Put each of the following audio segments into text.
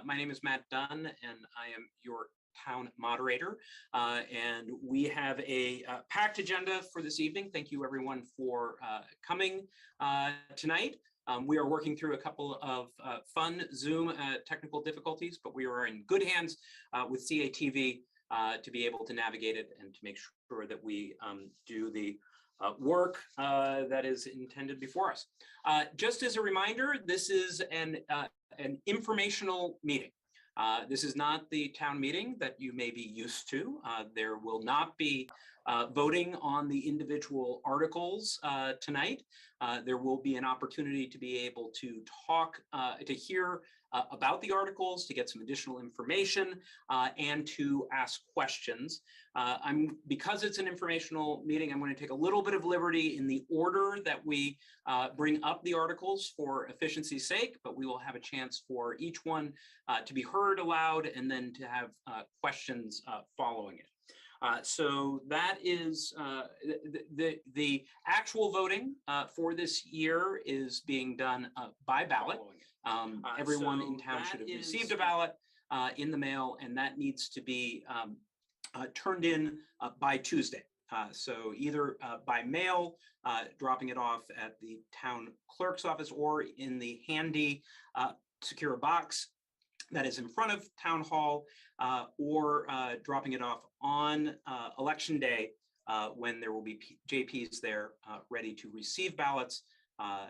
My name is Matt Dunn, and I am your town moderator. And we have a packed agenda for this evening. Thank you, everyone, for coming tonight. We are working through a couple of fun Zoom technical difficulties, but we are in good hands with CATV to be able to navigate it and to make sure that we do the work that is intended before us. Just as a reminder, this is an informational meeting. This is not the town meeting that you may be used to. There will not be voting on the individual articles tonight. There will be an opportunity to be able to talk, to hear about the articles, to get some additional information, and to ask questions. Because it's an informational meeting, I'm going to take a little bit of liberty in the order that we bring up the articles for efficiency's sake, but we will have a chance for each one to be heard aloud and then to have questions following it. So that is the actual voting for this year is being done by ballot. Everyone in town should have received a ballot in the mail, and that needs to be turned in by Tuesday. So either by mail, dropping it off at the town clerk's office, or in the handy secure box that is in front of town hall, or dropping it off on election day when there will be JPs there ready to receive ballots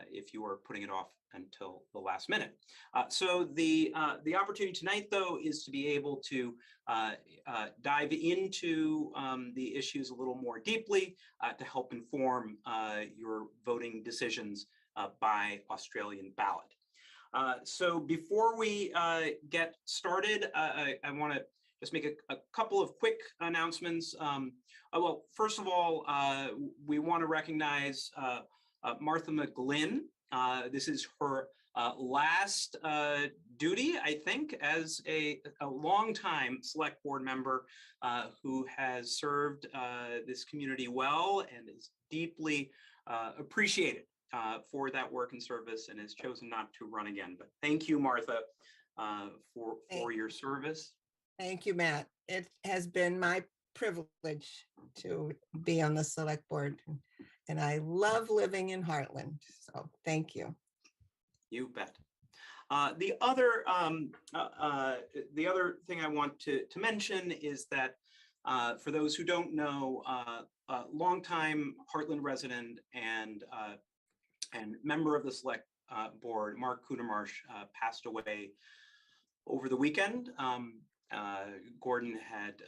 if you are putting it off until the last minute. So the opportunity tonight, though, is to be able to dive into the issues a little more deeply to help inform your voting decisions by Australian ballot. So before we get started, I want to just make a couple of quick announcements. Well, first of all, we want to recognize Martha McGlynn. This is her last duty, I think, as a longtime select board member who has served this community well and is deeply appreciated for that work and service, and has chosen not to run again. But thank you, Martha, for your service. Thank you, Matt. It has been my privilege to be on the select board, and I love living in Hartland. So thank you. You bet. The other thing I want to mention is that for those who don't know, longtime Hartland resident and member of the select board, Mark Kudermarsh, passed away over the weekend. Gordon had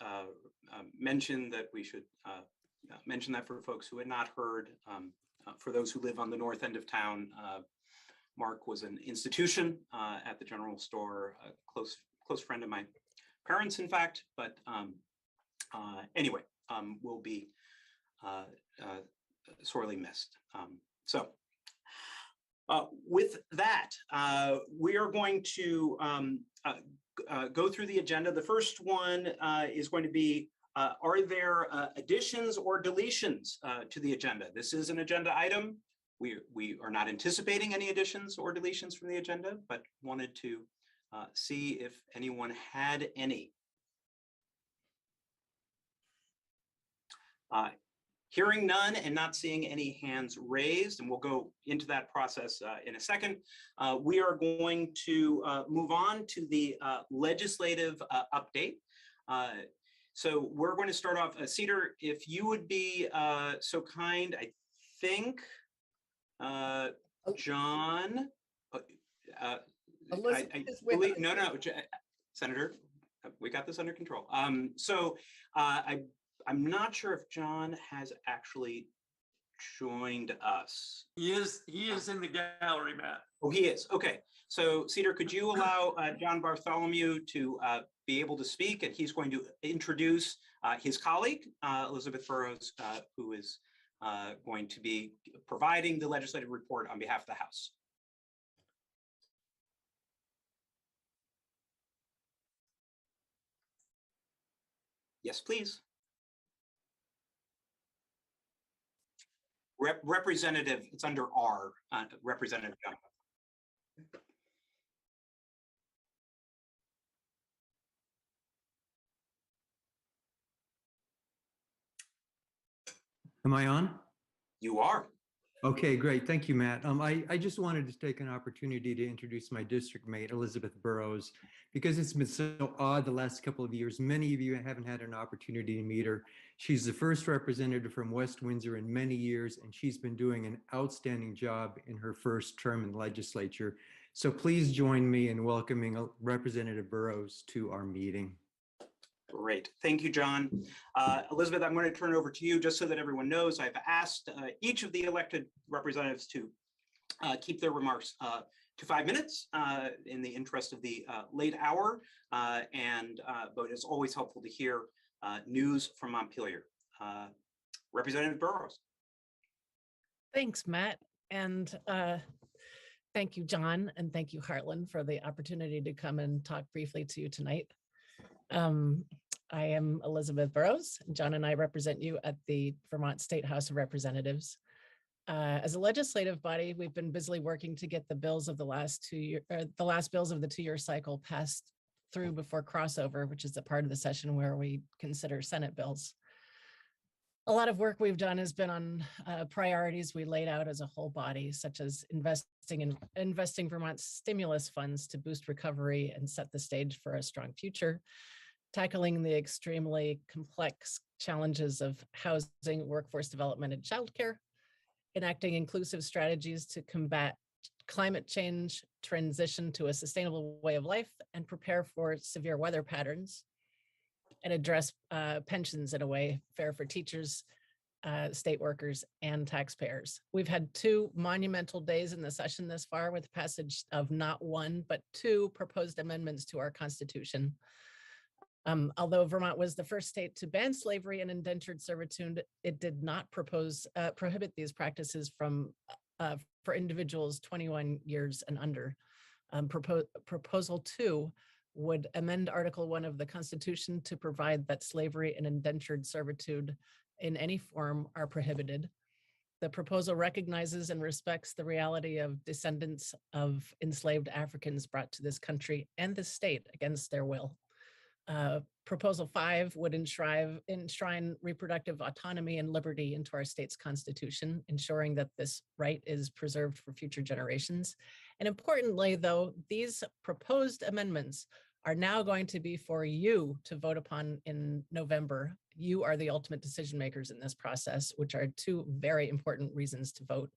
mentioned that we should mention that for folks who had not heard. For those who live on the north end of town, Mark was an institution at the general store, a close friend of my parents, in fact. But anyway, will be sorely missed. So with that, we are going to go through the agenda. The first one is going to be, are there additions or deletions to the agenda? This is an agenda item. We are not anticipating any additions or deletions from the agenda, but wanted to see if anyone had any. Hearing none and not seeing any hands raised, and we'll go into that process in a second, we are going to move on to the legislative update. So we're going to start off, Cedar, if you would be so kind, I think, John, no, Senator, we got this under control. I'm not sure if John has actually joined us. He is in the gallery, Matt. Oh, he is. Okay. So Cedar, could you allow John Bartholomew to be able to speak? And he's going to introduce his colleague, Elizabeth Burrows, who is going to be providing the legislative report on behalf of the House. Yes, please. Representative, it's under R, Representative John. Am I on? You are. Okay, great. Thank you, Matt. I just wanted to take an opportunity to introduce my district mate, Elizabeth Burrows, because it's been so odd the last couple of years. Many of you haven't had an opportunity to meet her. She's the first representative from West Windsor in many years, and she's been doing an outstanding job in her first term in the legislature. So please join me in welcoming Representative Burrows to our meeting. Great. Thank you, John. Elizabeth, I'm going to turn it over to you just so that everyone knows. I've asked each of the elected representatives to keep their remarks to 5 minutes in the interest of the late hour. But it's always helpful to hear news from Montpelier. Representative Burrows. Thanks, Matt. And thank you, John, and thank you, Hartland, for the opportunity to come and talk briefly to you tonight. I am Elizabeth Burrows. John and I represent you at the Vermont State House of Representatives. As a legislative body, we've been busily working to get the bills of the last bills of the 2-year cycle passed through before crossover, which is the part of the session where we consider Senate bills. A lot of work we've done has been on priorities we laid out as a whole body, such as investing Vermont's stimulus funds to boost recovery and set the stage for a strong future, tackling the extremely complex challenges of housing, workforce development, and childcare, enacting inclusive strategies to combat climate change, transition to a sustainable way of life, and prepare for severe weather patterns, and address pensions in a way fair for teachers, state workers, and taxpayers. We've had 2 monumental days in the session this far with the passage of not 1, but 2 proposed amendments to our Constitution. Although Vermont was the first state to ban slavery and indentured servitude, it did not prohibit these practices for individuals 21 years and under. Proposal 2 would amend Article 1 of the Constitution to provide that slavery and indentured servitude in any form are prohibited. The proposal recognizes and respects the reality of descendants of enslaved Africans brought to this country and the state against their will. Proposal 5 would enshrine reproductive autonomy and liberty into our state's constitution, ensuring that this right is preserved for future generations. And importantly, though, these proposed amendments are now going to be for you to vote upon in November. You are the ultimate decision makers in this process, which are 2 very important reasons to vote.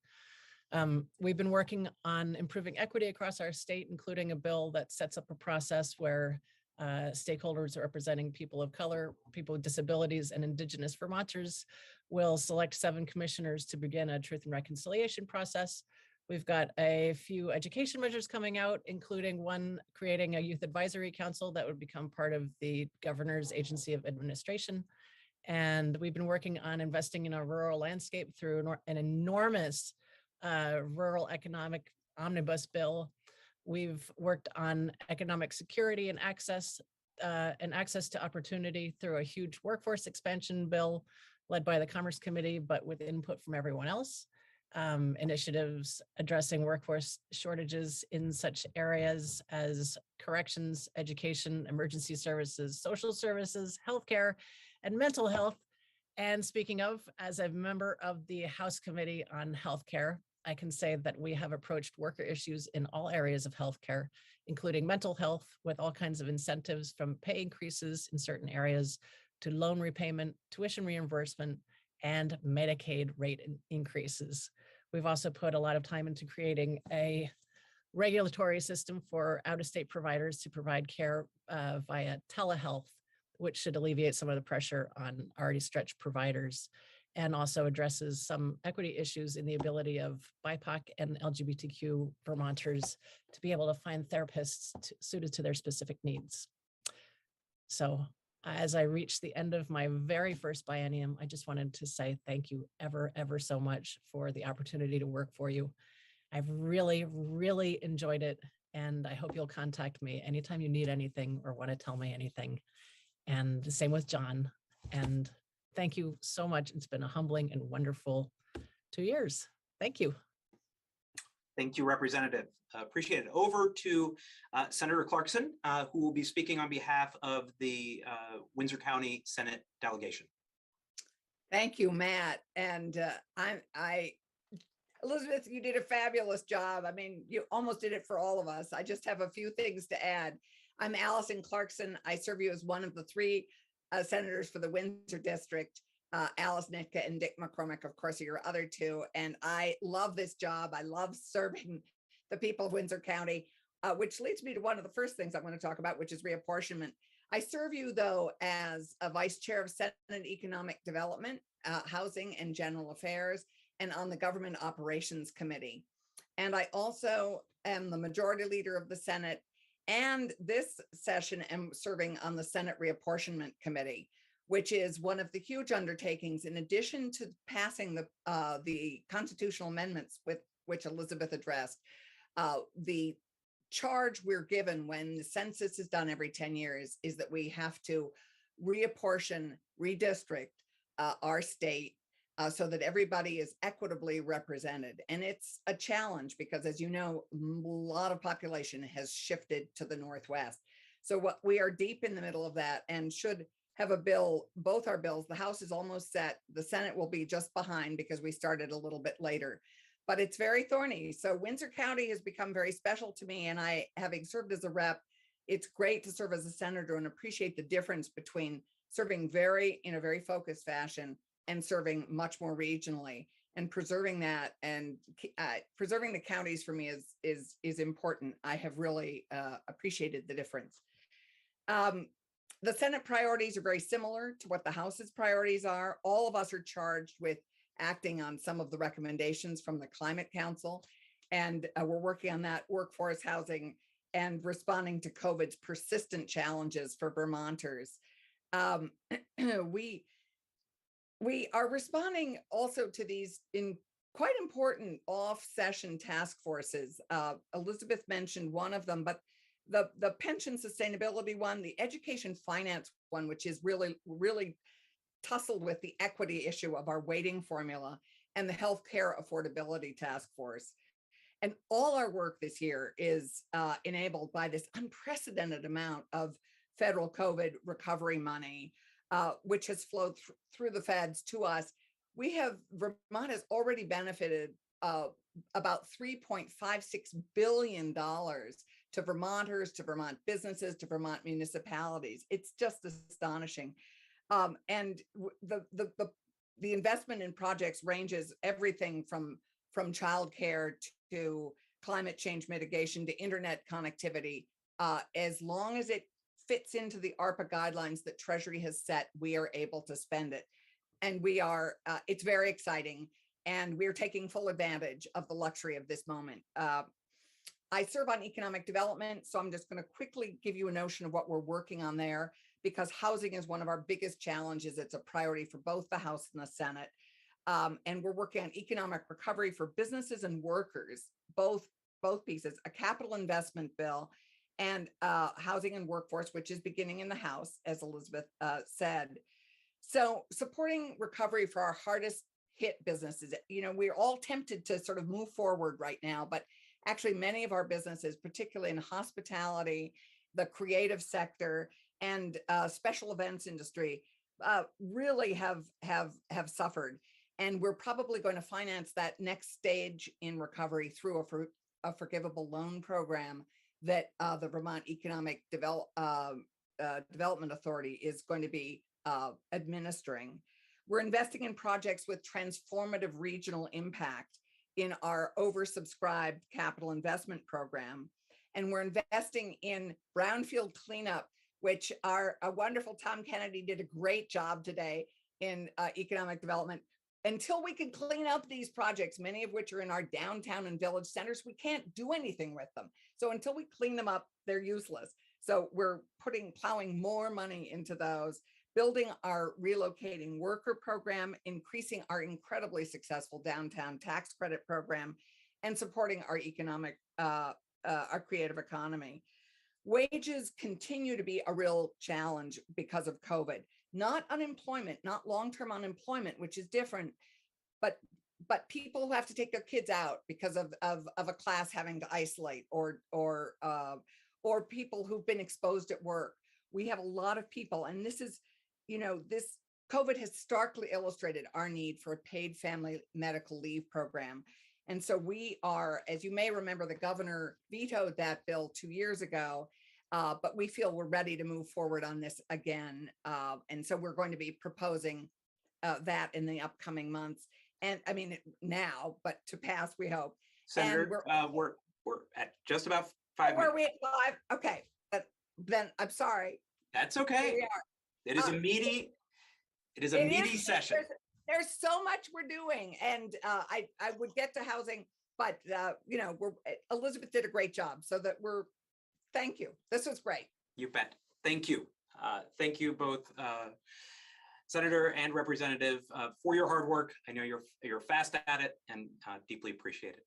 We've been working on improving equity across our state, including a bill that sets up a process where stakeholders representing people of color, people with disabilities, and Indigenous Vermonters will select 7 commissioners to begin a truth and reconciliation process. We've got a few education measures coming out, including one creating a youth advisory council that would become part of the governor's agency of administration. And we've been working on investing in a rural landscape through an enormous rural economic omnibus bill. We've worked on economic security and access to opportunity through a huge workforce expansion bill led by the Commerce Committee, but with input from everyone else. Initiatives addressing workforce shortages in such areas as corrections, education, emergency services, social services, healthcare, and mental health. And speaking of, as a member of the House Committee on Healthcare, I can say that we have approached worker issues in all areas of healthcare, including mental health, with all kinds of incentives from pay increases in certain areas to loan repayment, tuition reimbursement, and Medicaid rate increases. We've also put a lot of time into creating a regulatory system for out-of-state providers to provide care via telehealth, which should alleviate some of the pressure on already stretched providers, and also addresses some equity issues in the ability of BIPOC and LGBTQ Vermonters to be able to find therapists suited to their specific needs. So as I reach the end of my very first biennium, I just wanted to say thank you ever so much for the opportunity to work for you. I've really enjoyed it, and I hope you'll contact me anytime you need anything or want to tell me anything. And the same with John. And thank you so much. It's been a humbling and wonderful 2 years. Thank you. Thank you, Representative. Appreciate it. Over to Senator Clarkson, who will be speaking on behalf of the Windsor County Senate delegation. Thank you, Matt. And Elizabeth, you did a fabulous job. I mean, you almost did it for all of us. I just have a few things to add. I'm Allison Clarkson. I serve you as one of the three senators for the Windsor District. Alice Nitka and Dick McCormick, of course, are your other two. And I love this job. I love serving the people of Windsor County, which leads me to one of the first things I'm going to talk about, which is reapportionment. I serve you, though, as a vice chair of Senate Economic Development, Housing and General Affairs, and on the Government Operations Committee. And I also am the majority leader of the Senate, and this session am serving on the Senate Reapportionment Committee, which is one of the huge undertakings, in addition to passing the constitutional amendments with which Elizabeth addressed. The charge we're given when the census is done every 10 years is that we have to reapportion, redistrict our state so that everybody is equitably represented. And it's a challenge because, as you know, a lot of population has shifted to the Northwest. So what we are deep in the middle of that and should have a bill, both our bills. The House is almost set. The Senate will be just behind because we started a little bit later. But it's very thorny. So Windsor County has become very special to me. And I, having served as a rep, it's great to serve as a senator and appreciate the difference between serving in a very focused fashion and serving much more regionally, and preserving that and preserving the counties for me is important. I have really appreciated the difference. The Senate priorities are very similar to what the House's priorities are. All of us are charged with acting on some of the recommendations from the Climate Council. And we're working on that, workforce, housing, and responding to COVID's persistent challenges for Vermonters. We are responding also to these in quite important off-session task forces. Elizabeth mentioned one of them, but the pension sustainability one, the education finance one, which is really tussled with the equity issue of our weighting formula, and the healthcare affordability task force. And all our work this year is enabled by this unprecedented amount of federal COVID recovery money, which has flowed through the feds to us. Vermont has already benefited about $3.56 billion to Vermonters, to Vermont businesses, to Vermont municipalities. It's just astonishing. And the investment in projects ranges everything from childcare to climate change mitigation to internet connectivity. As long as it fits into the ARPA guidelines that Treasury has set, we are able to spend it. And it's very exciting. And we're taking full advantage of the luxury of this moment. I serve on economic development, so I'm just going to quickly give you a notion of what we're working on there, because housing is one of our biggest challenges. It's a priority for both the House and the Senate. And we're working on economic recovery for businesses and workers, both pieces, a capital investment bill, and housing and workforce, which is beginning in the House, as Elizabeth said. So supporting recovery for our hardest hit businesses. We're all tempted to sort of move forward right now, but actually many of our businesses, particularly in hospitality, the creative sector, and special events industry, really have suffered. And we're probably going to finance that next stage in recovery through a forgivable loan program that the Vermont Economic Development Authority is going to be administering. We're investing in projects with transformative regional impact in our oversubscribed capital investment program. And we're investing in brownfield cleanup, which our wonderful Tom Kennedy did a great job today in economic development. Until we can clean up these projects, many of which are in our downtown and village centers, we can't do anything with them. So until we clean them up, they're useless. So we're plowing more money into those, building our relocating worker program, increasing our incredibly successful downtown tax credit program, and supporting our our creative economy. Wages continue to be a real challenge because of COVID, not unemployment, not long-term unemployment, which is different, but people who have to take their kids out because of a class having to isolate, or people who've been exposed at work. We have a lot of people, and this is, this COVID has starkly illustrated our need for a paid family medical leave program. And so we are, as you may remember, the governor vetoed that bill 2 years ago, but we feel we're ready to move forward on this again. And so we're going to be proposing that in the upcoming months. And I mean, now, but to pass, we hope. Senator, we're at just about 5 Where are minutes. we at 5? Okay, then I'm sorry. That's Here okay. we are. It is a meaty, it is a It meaty session. There's so much we're doing, and I would get to housing, but you know, Elizabeth did a great job, so that thank you. This was great. You bet. Thank you. Thank you both, Senator and Representative, for your hard work. I know you're fast at it and deeply appreciate it.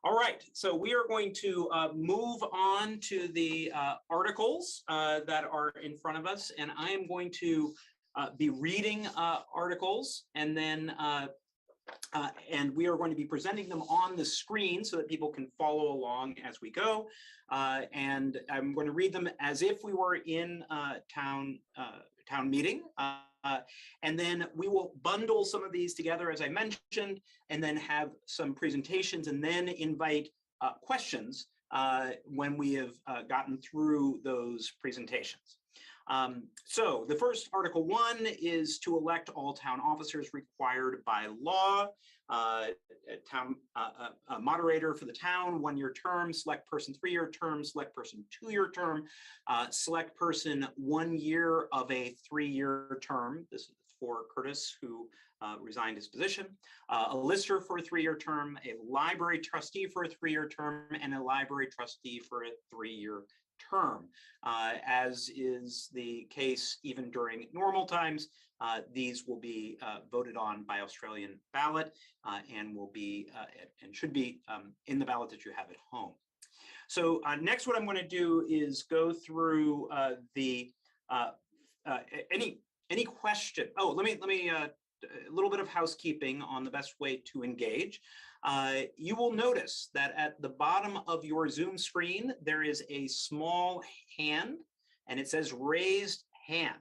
All right, so we are going to move on to the articles that are in front of us, and I am going to be reading articles, and then and we are going to be presenting them on the screen so that people can follow along as we go. And I'm going to read them as if we were in town meeting. And then we will bundle some of these together, as I mentioned, and then have some presentations and then invite questions when we have gotten through those presentations. So the first Article 1 is to elect all town officers required by law. Town moderator for the town, 1-year term, select person 3-year term, select person 2-year term, select person 1 year of a 3-year term. This is for Curtis, who resigned his position, a lister for a 3-year term, a library trustee for a 3-year term, and a library trustee for a 3-year term. As is the case even during normal times, these will be voted on by Australian ballot and will be and should be in the ballot that you have at home. So next, what I'm going to do is go through the any question. Oh, let me a little bit of housekeeping on the best way to engage. You will notice that at the bottom of your Zoom screen, there is a small hand and it says raised hand.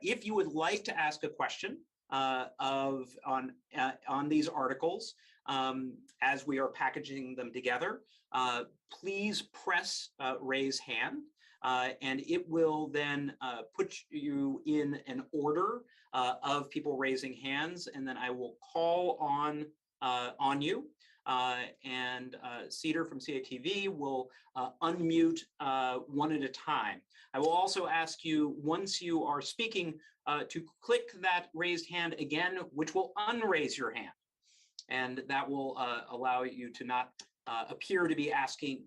If you would like to ask a question on these articles, as we are packaging them together, please press raise hand. And it will then put you in an order of people raising hands, and then I will call on you, and Cedar from CATV will unmute one at a time. I will also ask you, once you are speaking, to click that raised hand again, which will unraise your hand, and that will allow you to not appear to be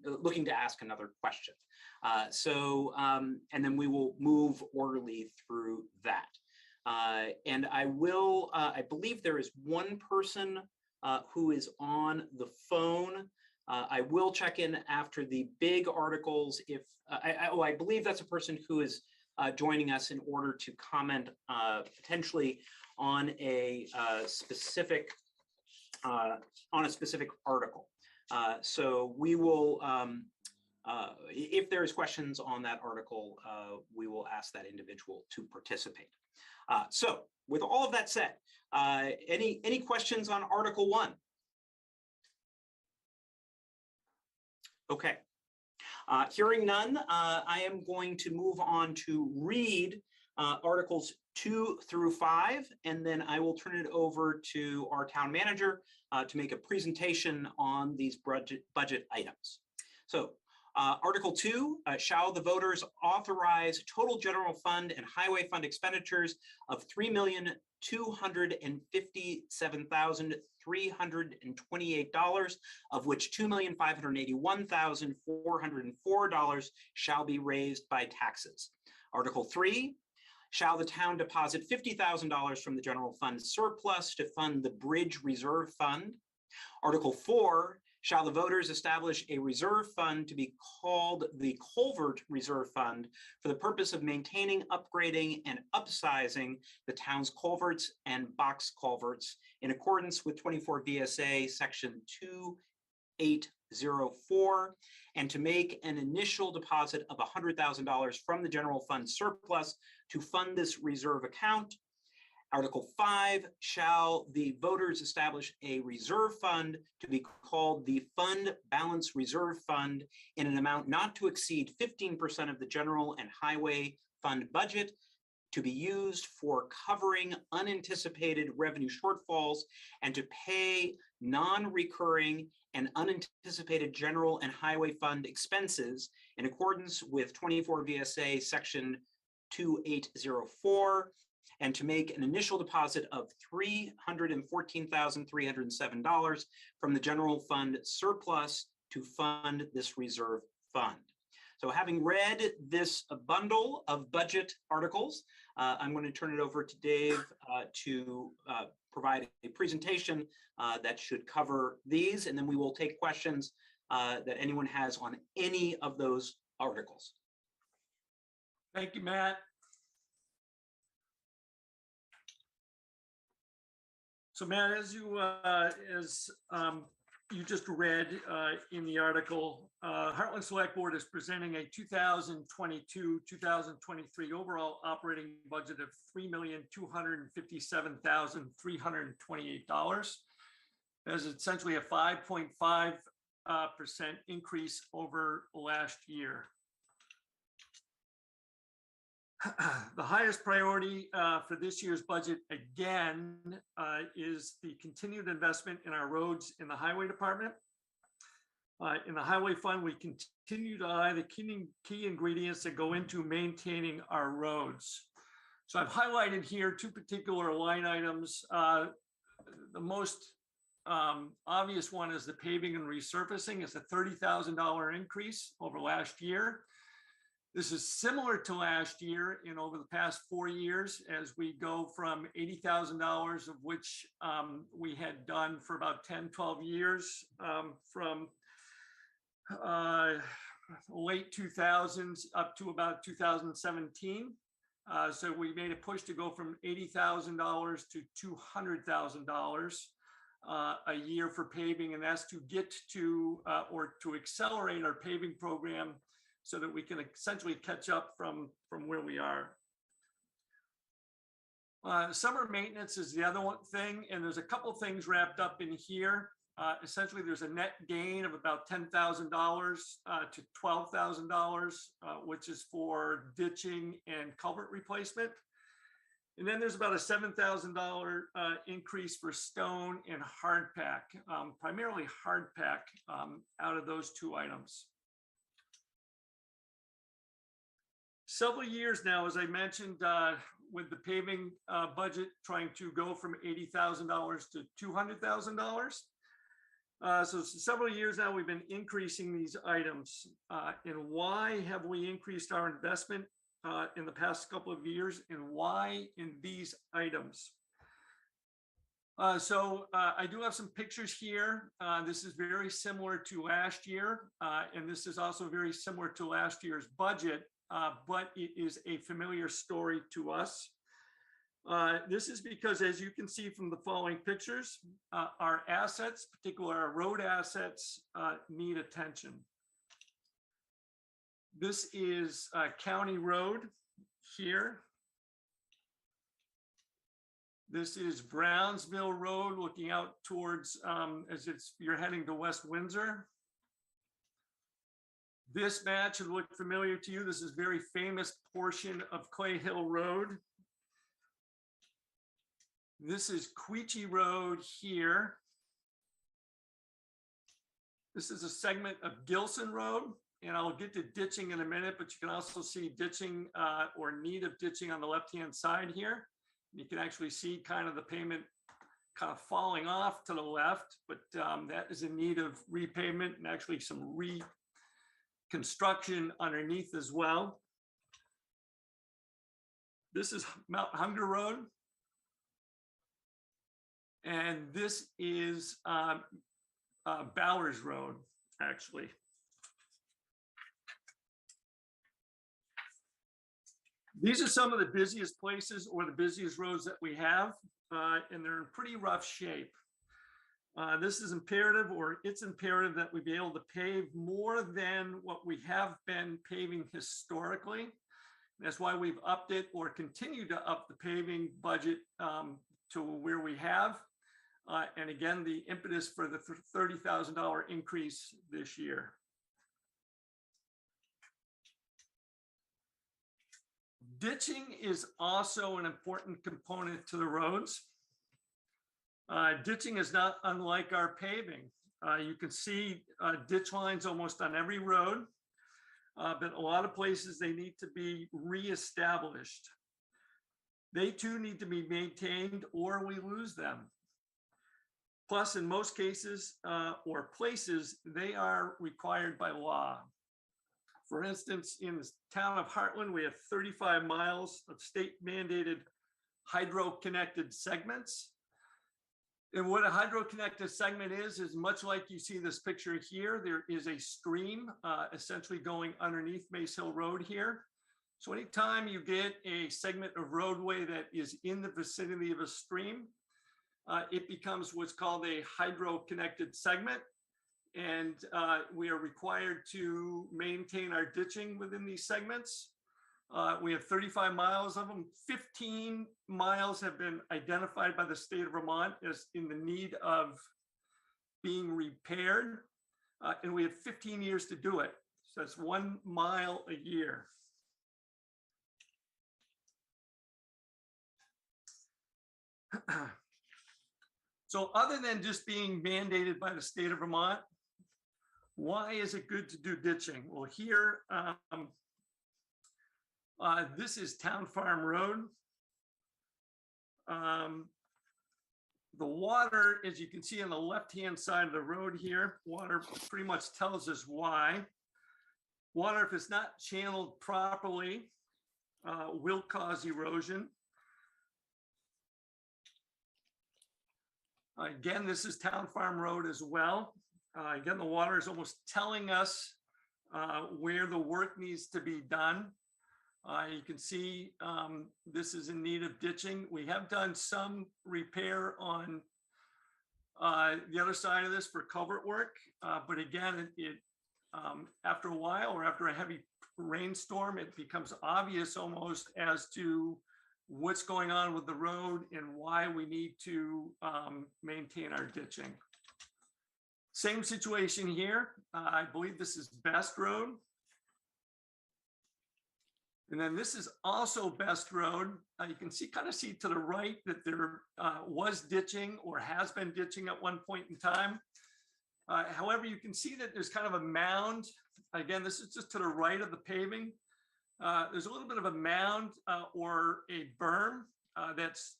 looking to ask another question. And then we will move orderly through that. And I will, I believe there is one person who is on the phone. I will check in after the big articles if, I believe that's a person who is joining us in order to comment potentially on a specific article. So we will, if there's questions on that article, we will ask that individual to participate. So with all of that said, any questions on Article 1? Okay. Hearing none, I am going to move on to read Articles 2 through 5, and then I will turn it over to our town manager to make a presentation on these budget items. So Article 2, shall the voters authorize total general fund and highway fund expenditures of $3,257,328, of which $2,581,404 shall be raised by taxes. Article 3, shall the town deposit $50,000 from the general fund surplus to fund the Bridge Reserve Fund? Article 4, shall the voters establish a reserve fund to be called the Culvert Reserve Fund for the purpose of maintaining, upgrading, and upsizing the town's culverts and box culverts in accordance with 24 VSA Section 2804, and to make an initial deposit of $100,000 from the general fund surplus to fund this reserve account, Article 5, shall the voters establish a reserve fund to be called the Fund Balance Reserve Fund in an amount not to exceed 15% of the general and highway fund budget, to be used for covering unanticipated revenue shortfalls and to pay non-recurring and unanticipated general and highway fund expenses in accordance with 24 VSA section 2804, and to make an initial deposit of $314,307 from the general fund surplus to fund this reserve fund. So having read this bundle of budget articles, I'm going to turn it over to Dave to provide a presentation that should cover these, and then we will take questions that anyone has on any of those articles. Thank you, Matt. So Matt, as you just read in the article, Hartland Select Board is presenting a 2022-2023 overall operating budget of $3,257,328. That is essentially a 5.5% increase over last year. The highest priority for this year's budget, again, is the continued investment in our roads in the highway department. In the highway fund, we continue to eye the key ingredients that go into maintaining our roads. So I've highlighted here two particular line items. The most obvious one is the paving and resurfacing. It's a $30,000 increase over last year. This is similar to last year and over the past 4 years, as we go from $80,000, of which we had done for about 10, 12 years, from late 2000s up to about 2017. So we made a push to go from $80,000 to $200,000 a year for paving, and that's to get to or to accelerate our paving program so that we can essentially catch up from where we are. Summer maintenance is the other one thing, and there's a couple things wrapped up in here. Essentially, there's a net gain of about $10,000 to $12,000, which is for ditching and culvert replacement. And then there's about a $7,000 increase for stone and hard pack, primarily hard pack out of those two items. Several years now, as I mentioned, with the paving budget trying to go from $80,000 to $200,000. So several years now, we've been increasing these items. And why have we increased our investment in the past couple of years, and why in these items? So I do have some pictures here. This is very similar to last year, and this is also very similar to last year's budget. But it is a familiar story to us. This is because, as you can see from the following pictures, our assets, particularly our road assets, need attention. This is County Road here. This is Brownsville Road looking out towards, you're heading to West Windsor. This map should look familiar to you. This is a very famous portion of Clay Hill Road. This is Queechee Road here. This is a segment of Gilson Road, and I'll get to ditching in a minute, but you can also see ditching or need of ditching on the left-hand side here. You can actually see kind of the pavement kind of falling off to the left, but that is in need of repavement and actually some reconstruction underneath as well. This is Mount Hunger Road. And this is Bowers Road, actually. These are some of the busiest places or the busiest roads that we have, and they're in pretty rough shape. This is imperative, or it's imperative, that we be able to pave more than what we have been paving historically. That's why we've upped it or continue to up the paving budget to where we have. And again, the impetus for the $30,000 increase this year. Ditching is also an important component to the roads. Ditching is not unlike our paving. You can see ditch lines almost on every road, but a lot of places they need to be reestablished. They too need to be maintained or we lose them. Plus, in most cases or places, they are required by law. For instance, in the town of Hartland, we have 35 miles of state mandated hydro-connected segments. And what a hydro-connected segment is much like you see this picture here. There is a stream essentially going underneath Mace Hill Road here. So anytime you get a segment of roadway that is in the vicinity of a stream, it becomes what's called a hydro-connected segment. And we are required to maintain our ditching within these segments. We have 35 miles of them. 15 miles have been identified by the state of Vermont as in the need of being repaired. And we have 15 years to do it. So that's 1 mile a year. So other than just being mandated by the state of Vermont, why is it good to do ditching? Well, here, this is Town Farm Road. The water, as you can see on the left-hand side of the road here, water pretty much tells us why. Water, if it's not channeled properly, will cause erosion. Again, this is Town Farm Road as well. Again, the water is almost telling us where the work needs to be done. You can see this is in need of ditching. We have done some repair on the other side of this for culvert work. But again, after a while or after a heavy rainstorm, it becomes obvious almost as to what's going on with the road and why we need to maintain our ditching. Same situation here. I believe this is Best Road. And then this is also Best Road. You can see, kind of see to the right that there was ditching or has been ditching at one point in time. However, you can see that there's kind of a mound. Again, this is just to the right of the paving. There's a little bit of a mound or a berm that's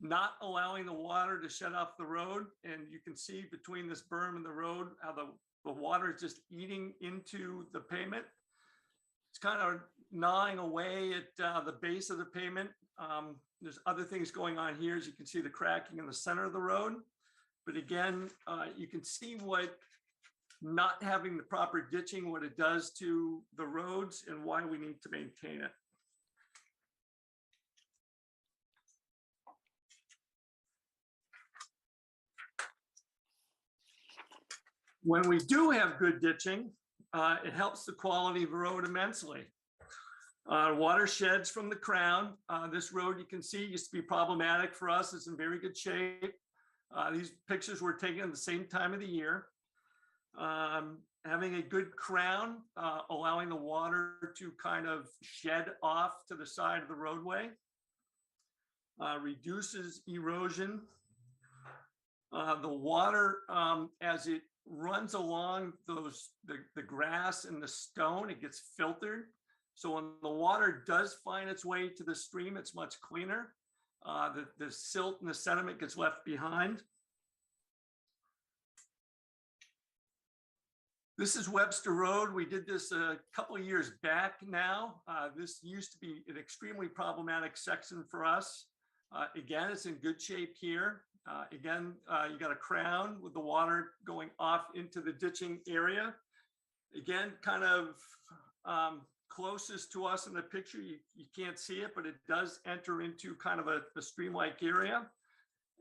not allowing the water to shut off the road. And you can see between this berm and the road how the water is just eating into the pavement. It's kind of gnawing away at the base of the pavement. There's other things going on here. As you can see the cracking in the center of the road. But again, you can see what not having the proper ditching, what it does to the roads and why we need to maintain it. When we do have good ditching, it helps the quality of the road immensely. Water sheds from the crown. This road you can see used to be problematic for us. It's in very good shape. These pictures were taken at the same time of the year. Having a good crown, allowing the water to kind of shed off to the side of the roadway, reduces erosion. The water, as it runs along the grass and the stone, it gets filtered. So when the water does find its way to the stream, it's much cleaner. The silt and the sediment gets left behind. This is Webster Road. We did this a couple of years back now. This used to be an extremely problematic section for us. Again, it's in good shape here. Again, you got a crown with the water going off into the ditching area. Again, kind of closest to us in the picture, you can't see it, but it does enter into kind of a stream-like area.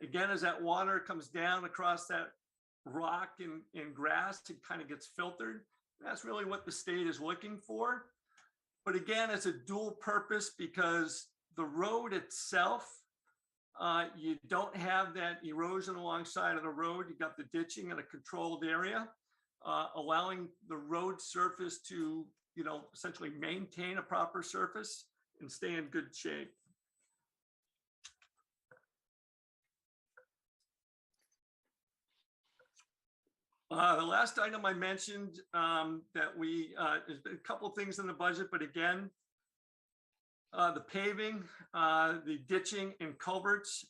Again, as that water comes down across that rock and grass, it kind of gets filtered. That's really what the state is looking for. But again, it's a dual purpose because the road itself, you don't have that erosion alongside of the road. You got the ditching in a controlled area, allowing the road surface to, essentially maintain a proper surface and stay in good shape. The last item I mentioned that there's been a couple of things in the budget, but again, the paving, the ditching and culverts,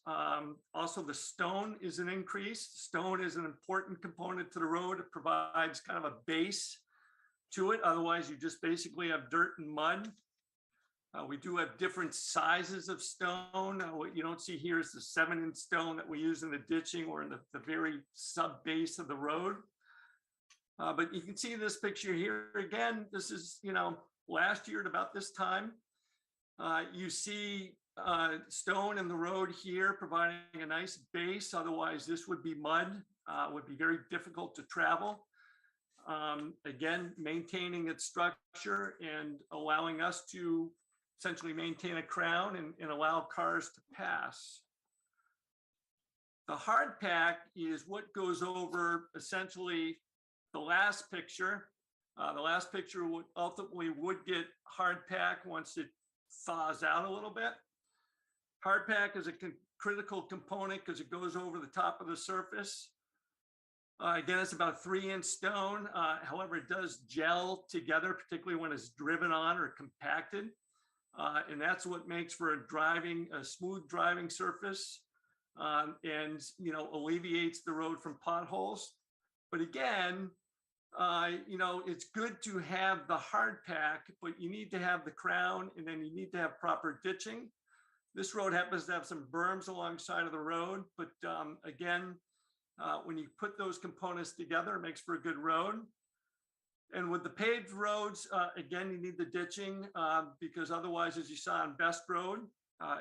also the stone is an increase. Stone is an important component to the road. It provides kind of a base to it. Otherwise, you just basically have dirt and mud. We do have different sizes of stone. What you don't see here is the 7-inch stone that we use in the ditching or in the very sub base of the road. But you can see this picture here again. This is, last year at about this time. You see stone in the road here providing a nice base. Otherwise, this would be mud, would be very difficult to travel. Again, maintaining its structure and allowing us to essentially maintain a crown and allow cars to pass. The hard pack is what goes over essentially the last picture. The last picture would ultimately get hard pack once it thaws out a little bit. Hard pack is a critical component because it goes over the top of the surface. Again, it's about a 3-inch stone. However, it does gel together, particularly when it's driven on or compacted. And that's what makes for a smooth driving surface and, alleviates the road from potholes. But again, it's good to have the hard pack, but you need to have the crown and then you need to have proper ditching. This road happens to have some berms alongside of the road, but again, when you put those components together, it makes for a good road. And with the paved roads, again, you need the ditching because otherwise, as you saw on Best Road,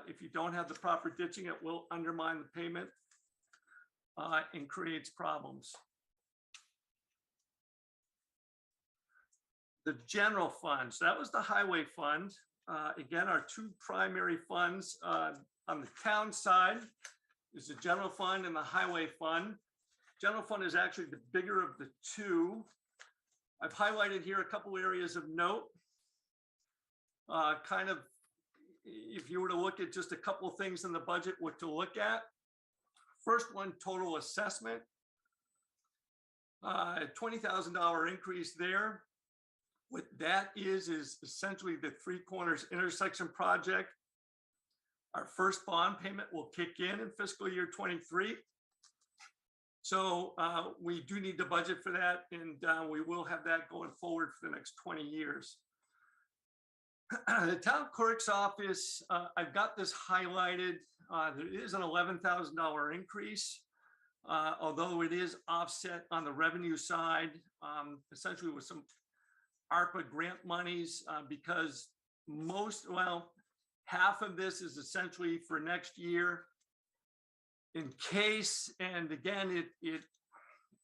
if you don't have the proper ditching, it will undermine the pavement and creates problems. The general fund, so that was the highway fund. Again, our two primary funds on the town side is the general fund and the highway fund. General fund is actually the bigger of the two. I've highlighted here a couple areas of note. Kind of, if you were to look at just a couple of things in the budget, what to look at. First one, total assessment. $20,000 increase there. What that is essentially the Three Corners intersection project. Our first bond payment will kick in fiscal year 23. So we do need to budget for that, and we will have that going forward for the next 20 years. The town clerk's office, I've got this highlighted. There is an $11,000 increase, although it is offset on the revenue side, essentially with some ARPA grant monies, because half of this is essentially for next year in case, and again,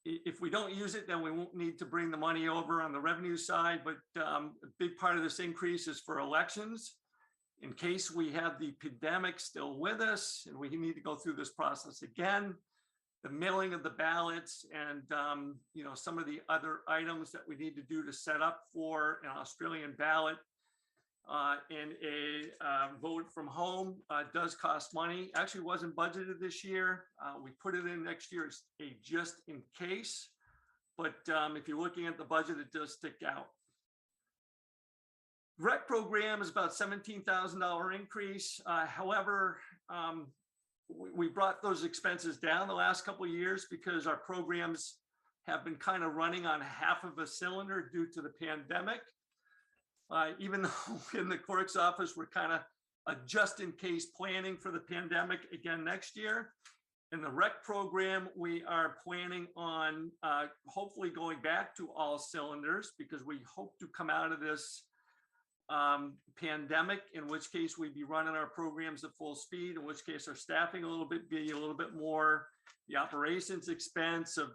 if we don't use it, then we won't need to bring the money over on the revenue side, but a big part of this increase is for elections. In case we have the pandemic still with us and we need to go through this process again, the mailing of the ballots and some of the other items that we need to do to set up for an Australian ballot and a vote from home does cost money. Actually wasn't budgeted this year. We put it in next year as a just in case, but if you're looking at the budget, it does stick out. Rec program is about $17,000 increase. However, we brought those expenses down the last couple of years because our programs have been kind of running on half of a cylinder due to the pandemic. Even though in the clerk's office, we're kind of a just in case planning for the pandemic again next year. In the rec program, we are planning on hopefully going back to all cylinders because we hope to come out of this pandemic, in which case we'd be running our programs at full speed, in which case our staffing be a little bit more, the operations expense of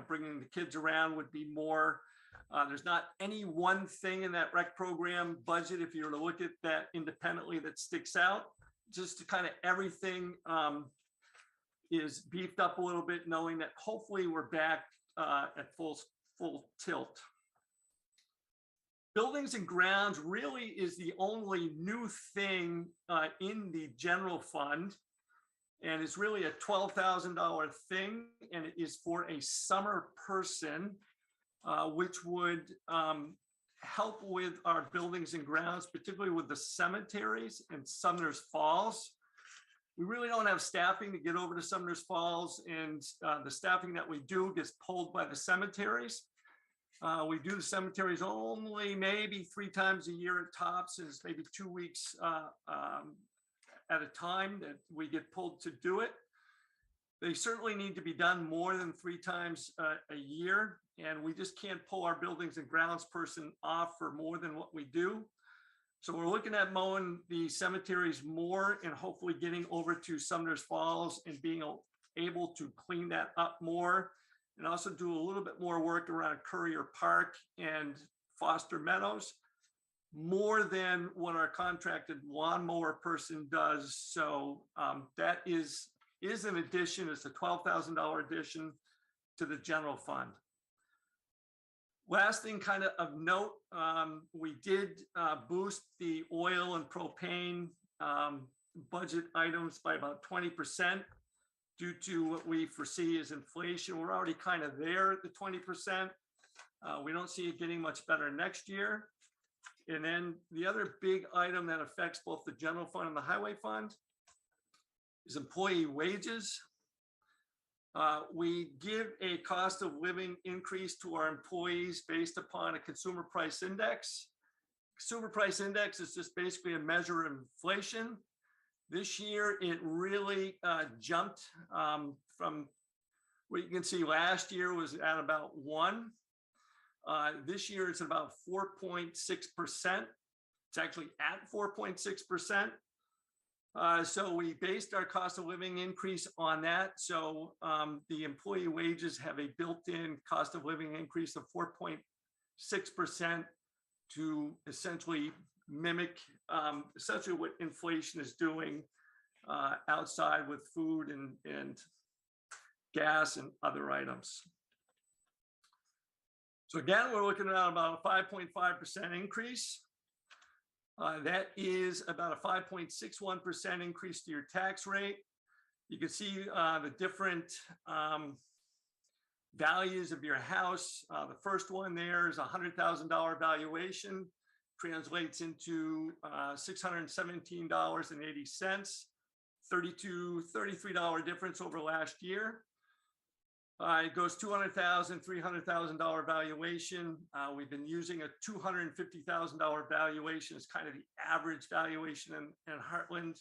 bringing the kids around would be more. There's not any one thing in that rec program budget, if you were to look at that independently, that sticks out. Just to kind of everything is beefed up a little bit, knowing that hopefully we're back at full tilt. Buildings and grounds really is the only new thing in the general fund. And it's really a $12,000 thing, and it is for a summer person, which would help with our buildings and grounds, particularly with the cemeteries and Sumner's Falls. We really don't have staffing to get over to Sumner's Falls, and the staffing that we do gets pulled by the cemeteries. We do the cemeteries only maybe 3 times a year at tops, and it's maybe 2 weeks at a time that we get pulled to do it. They certainly need to be done more than 3 times a year, and we just can't pull our buildings and grounds person off for more than what we do. So we're looking at mowing the cemeteries more and hopefully getting over to Sumner's Falls and being able to clean that up more, and also do a little bit more work around Courier Park and Foster Meadows, more than what our contracted lawnmower person does. So that is an addition. It's a $12,000 addition to the general fund. Last thing kind of note, we did boost the oil and propane budget items by about 20% due to what we foresee as inflation. We're already kind of there at the 20%. We don't see it getting much better next year. And then the other big item that affects both the general fund and the highway fund is employee wages. We give a cost of living increase to our employees based upon a consumer price index. Consumer price index is just basically a measure of inflation. This year, it really jumped from what you can see last year was at about 1. This year, it's about 4.6%. It's actually at 4.6%. So we based our cost of living increase on that. So the employee wages have a built-in cost of living increase of 4.6% to essentially mimic essentially what inflation is doing outside with food and gas and other items. So again, we're looking at about a 5.5% increase. That is about a 5.61% increase to your tax rate. You can see the different values of your house. The first one there is a $100,000 valuation, translates into $617.80, $33 difference over last year. It goes $200,000, $300,000 valuation. We've been using a $250,000 valuation as kind of the average valuation in Hartland.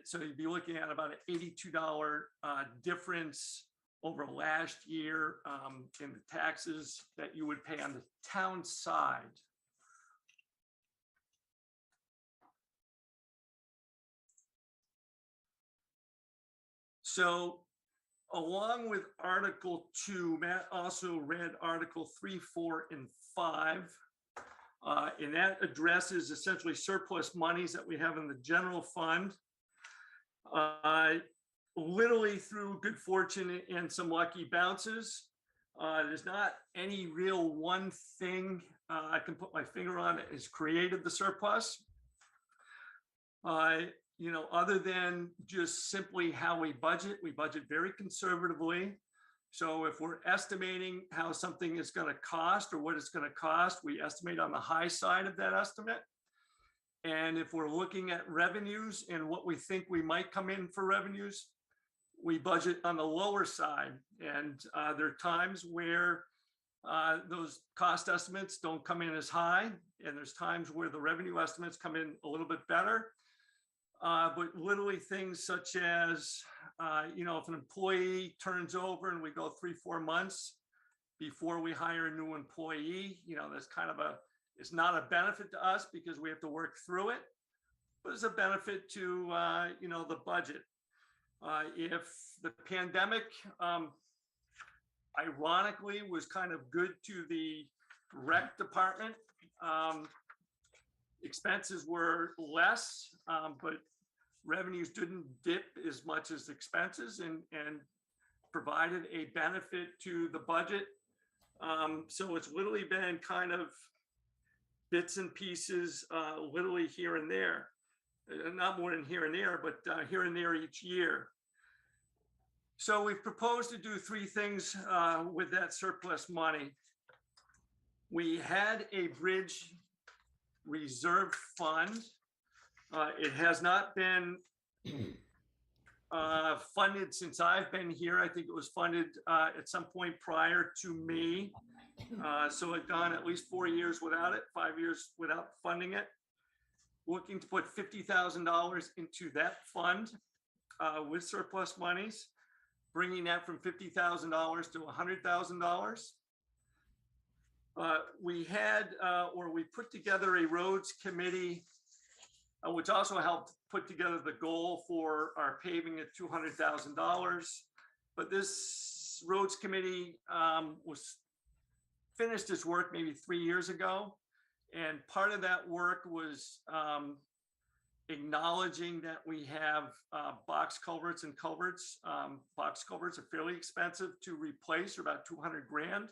So you'd be looking at about an $82 difference over last year in the taxes that you would pay on the town side. So along with Article 2, Matt also read Article 3, 4, and 5. And that addresses essentially surplus monies that we have in the general fund. Literally through good fortune and some lucky bounces. There's not any real one thing I can put my finger on that has created the surplus. You know, other than just simply how we budget very conservatively. So if we're estimating how something is going to cost or what it's going to cost, we estimate on the high side of that estimate. And if we're looking at revenues and what we think we might come in for revenues, we budget on the lower side. And there are times where those cost estimates don't come in as high. And there's times where the revenue estimates come in a little bit better. But literally things such as, you know, if an employee turns over and we go 3-4 months before we hire a new employee, you know, that's kind of it's not a benefit to us because we have to work through it, but it's a benefit to, you know, the budget. If the pandemic, ironically, was kind of good to the rec department. Expenses were less, but revenues didn't dip as much as expenses and provided a benefit to the budget. So it's literally been kind of bits and pieces, literally here and there. Not more than here and there, but here and there each year. So we've proposed to do three things with that surplus money. We had a bridge reserve fund. It has not been funded since I've been here. I think it was funded at some point prior to me. So it's gone at least 4 years without it, 5 years without funding it. Looking to put $50,000 into that fund with surplus monies, bringing that from $50,000 to $100,000. We had, or we put together a roads committee, which also helped put together the goal for our paving at $200,000. But this roads committee was finished its work maybe 3 years ago. And part of that work was acknowledging that we have box culverts and culverts. Box culverts are fairly expensive to replace, or about 200 grand.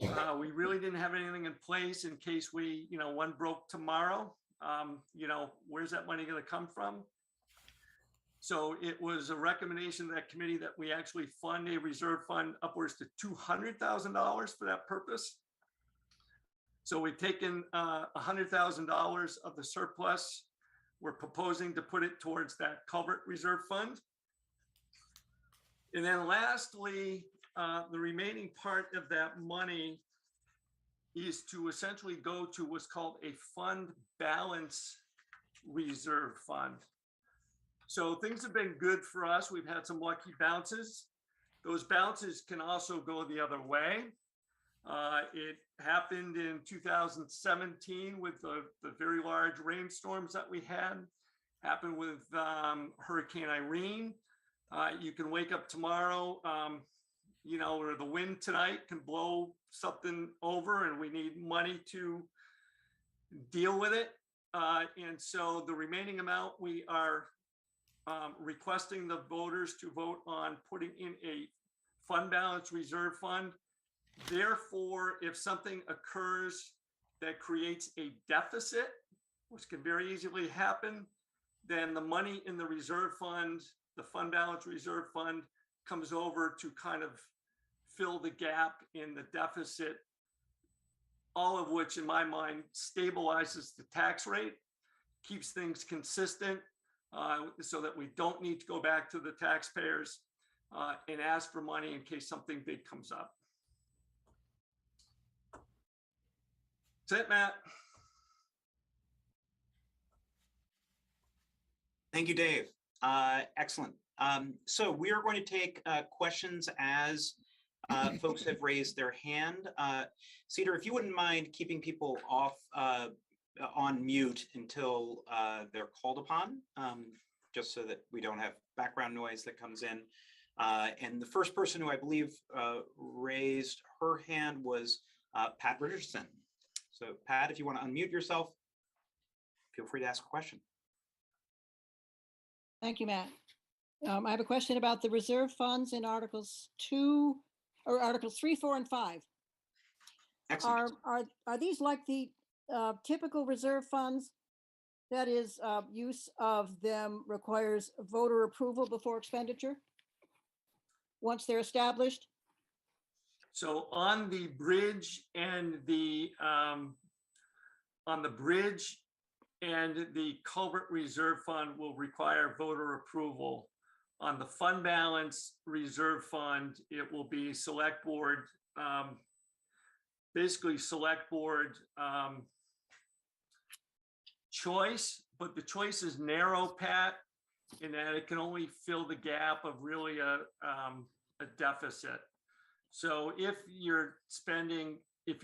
We really didn't have anything in place in case we, one broke tomorrow. Where's that money going to come from? So it was a recommendation of that committee that we actually fund a reserve fund upwards to $200,000 for that purpose. So we've taken $100,000 of the surplus. We're proposing to put it towards that culvert reserve fund. And then lastly, the remaining part of that money is to essentially go to what's called a fund balance reserve fund. So things have been good for us. We've had some lucky bounces. Those bounces can also go the other way. It happened in 2017 with the very large rainstorms that we had. Happened with Hurricane Irene. You can wake up tomorrow, or the wind tonight can blow something over and we need money to deal with it. And so the remaining amount we are requesting the voters to vote on putting in a fund balance reserve fund. Therefore, if something occurs that creates a deficit, which can very easily happen, then the money in the reserve fund, the fund balance reserve fund, comes over to kind of fill the gap in the deficit, all of which in my mind stabilizes the tax rate, keeps things consistent, so that we don't need to go back to the taxpayers and ask for money in case something big comes up. That's it, Matt. Thank you, Dave. Excellent. So we are going to take questions as folks have raised their hand. Cedar, if you wouldn't mind keeping people off on mute until they're called upon, just so that we don't have background noise that comes in. And the first person who I believe raised her hand was Pat Richardson. So Pat, if you want to unmute yourself, feel free to ask a question. Thank you, Matt. I have a question about the reserve funds in Articles 2 or Articles 3, 4, and 5. Excellent. Are these like the typical reserve funds? That is, use of them requires voter approval before expenditure once they're established? So on the bridge and the culvert reserve fund will require voter approval. On the fund balance reserve fund, it will be select board, basically select board choice, but the choice is narrow, Pat, in that it can only fill the gap of really a deficit. So if you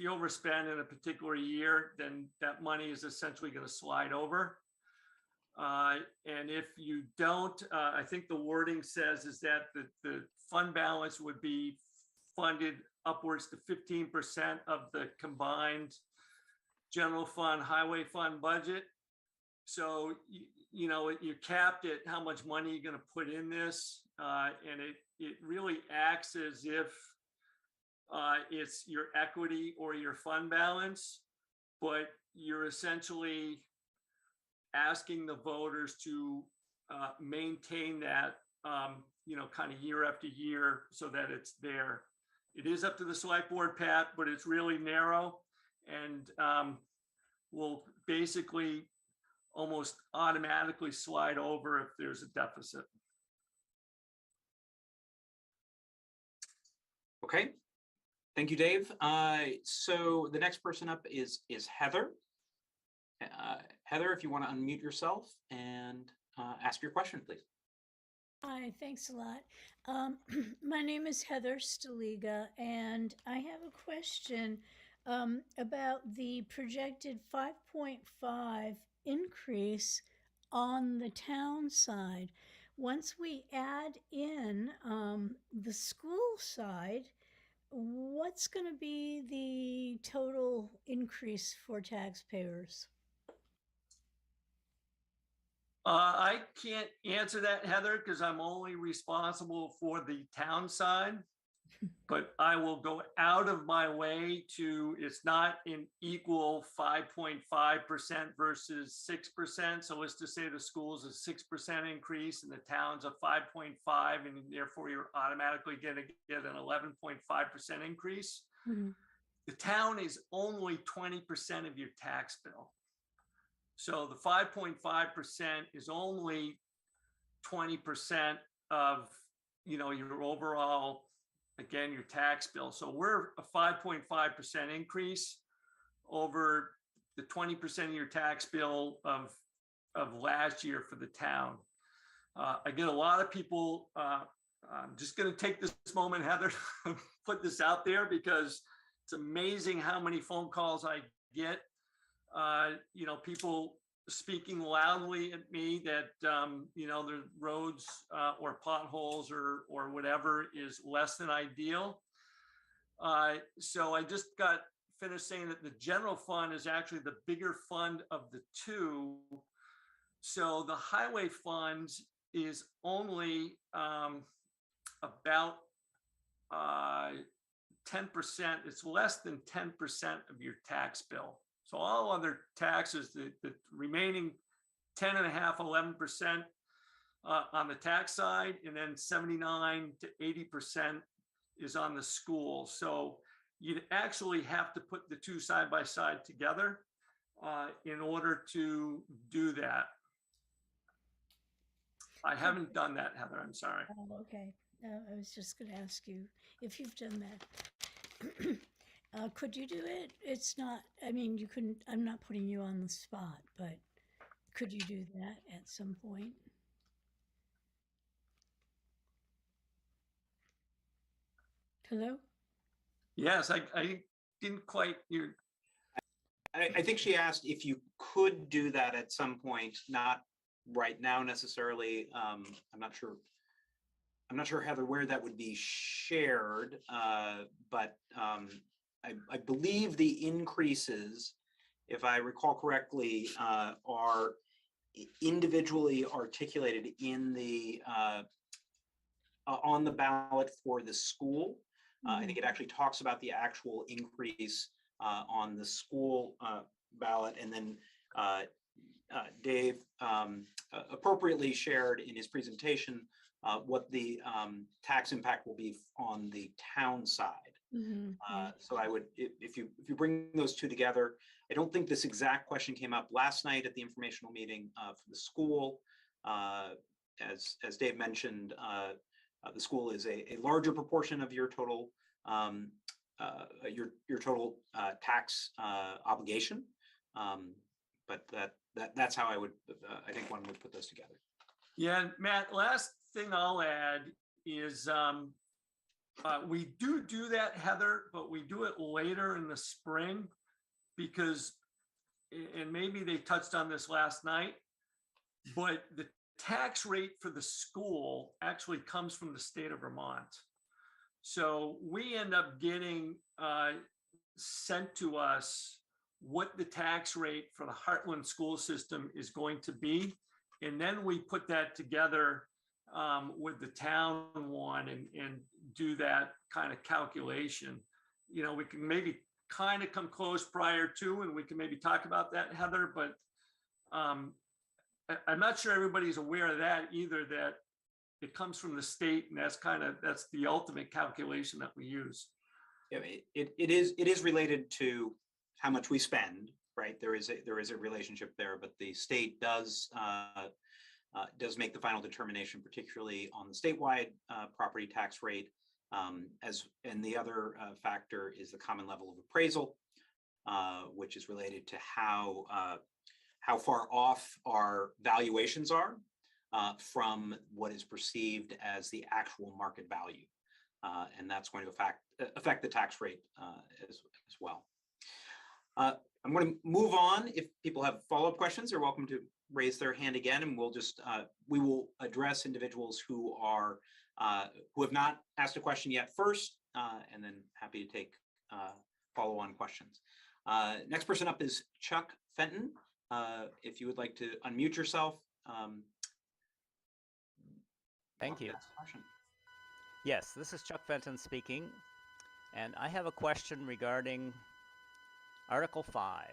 overspend in a particular year, then that money is essentially going to slide over. And if you don't, I think the wording says is that the fund balance would be funded upwards to 15% of the combined general fund, highway fund budget. So, you know, you're capped at how much money you're going to put in this. And it really acts as if it's your equity or your fund balance, but you're essentially asking the voters to maintain that, you know, kind of year after year so that it's there. It is up to the select board, Pat, but it's really narrow and will basically almost automatically slide over if there's a deficit. Okay, thank you, Dave. So the next person up is Heather. Heather, if you want to unmute yourself and ask your question, please. Hi, thanks a lot. My name is Heather Staliga, and I have a question about the projected 5.5 increase on the town side. Once we add in the school side, what's going to be the total increase for taxpayers? I can't answer that, Heather, because I'm only responsible for the town side. But I will go out of my way to, it's not an equal 5.5% versus 6%. So let's just say the school's a 6% increase and the town's a 5.5, and therefore you're automatically going to get an 11.5% increase. Mm-hmm. The town is only 20% of your tax bill. So the 5.5% is only 20% of, you know, your overall, again, your tax bill. So we're a 5.5% increase over the 20% of your tax bill of last year for the town. I get a lot of people, I'm just going to take this moment, Heather, put this out there because it's amazing how many phone calls I get. You know, people speaking loudly at me that, you know, the roads or potholes or whatever is less than ideal. So I just got finished saying that the general fund is actually the bigger fund of the two. So the highway fund is only about 10%. It's less than 10% of your tax bill. So all other taxes, the remaining 10.5, 11% on the tax side, and then 79 to 80% is on the school. So you'd actually have to put the two side by side together in order to do that. I haven't done that, Heather. I'm sorry. Oh, okay. I was just going to ask you if you've done that. Could you do it? It's not, I mean, you couldn't, I'm not putting you on the spot, but could you do that at some point? Hello? Yes, I didn't quite hear. I think she asked if you could do that at some point, not right now necessarily. I'm not sure, Heather, where that would be shared, but I believe the increases, if I recall correctly, are individually articulated in the on the ballot for the school. I think it actually talks about the actual increase on the school ballot, and then Dave appropriately shared in his presentation what the tax impact will be on the town side. So I would, if you bring those two together, I don't think this exact question came up last night at the informational meeting for the school. As Dave mentioned, the school is a larger proportion of your total your total tax obligation, but that's how I would I think one would put those together. Yeah, Matt, last thing I'll add is we do that, Heather, but we do it later in the spring because, and maybe they touched on this last night, but the tax rate for the school actually comes from the state of Vermont. So we end up getting sent to us what the tax rate for the Hartland school system is going to be. And then we put that together with the town one and do that kind of calculation. You know, we can maybe kind of come close prior to, and we can maybe talk about that, Heather, but I'm not sure everybody's aware of that either, that it comes from the state, and that's the ultimate calculation that we use. Yeah, it is related to how much we spend, right? There is a relationship there, but the state does make the final determination, particularly on the statewide property tax rate. And the other factor is the common level of appraisal, which is related to how far off our valuations are from what is perceived as the actual market value. And that's going to affect the tax rate as well. I'm going to move on. If people have follow-up questions, they're welcome to raise their hand again, and we will address individuals who have not asked a question yet first, and then happy to take follow-on questions. Next person up is Chuck Fenton. If you would like to unmute yourself. Thank you. Yes, this is Chuck Fenton speaking, and I have a question regarding Article 5.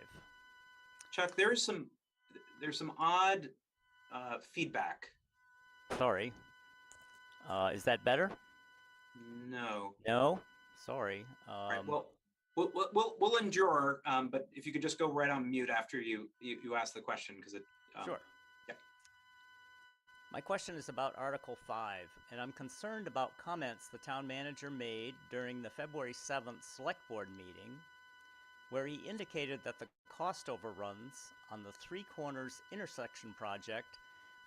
Chuck, there's some odd feedback. Sorry. Is that better? No. No? Sorry. Right, well, we'll endure, but if you could just go right on mute after you ask the question, because it. Sure. Yeah. My question is about Article 5, and I'm concerned about comments the town manager made during the February 7th Select Board meeting, where he indicated that the cost overruns on the Three Corners intersection project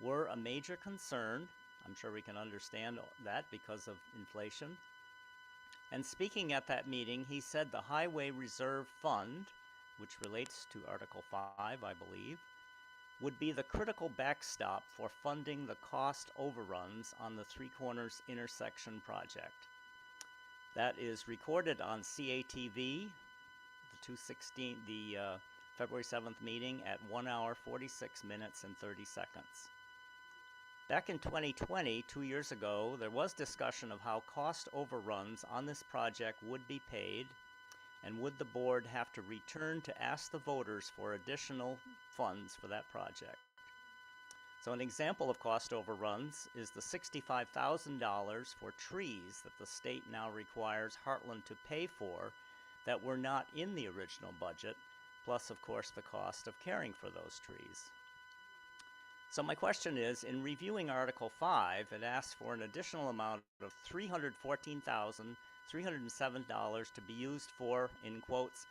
were a major concern. I'm sure we can understand that because of inflation. And speaking at that meeting, he said the Highway Reserve Fund, which relates to Article 5, I believe, would be the critical backstop for funding the cost overruns on the Three Corners intersection project. That is recorded on CATV, the February 7th meeting at 1 hour, 46 minutes and 30 seconds. Back in 2020, 2 years ago, there was discussion of how cost overruns on this project would be paid, and would the board have to return to ask the voters for additional funds for that project. So an example of cost overruns is the $65,000 for trees that the state now requires Hartland to pay for that were not in the original budget, plus of course the cost of caring for those trees. So my question is, in reviewing Article 5, it asks for an additional amount of $314,307 to be used for, in quotes,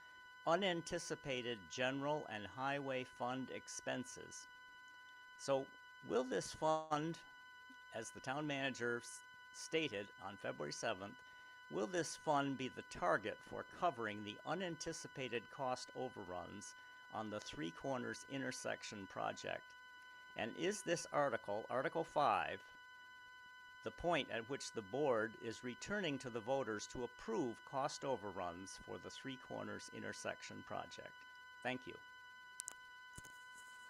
unanticipated general and highway fund expenses. So will this fund, as the town manager stated on February 7th, will this fund be the target for covering the unanticipated cost overruns on the Three Corners intersection project? And is this article, Article 5, the point at which the board is returning to the voters to approve cost overruns for the Three Corners intersection project? Thank you.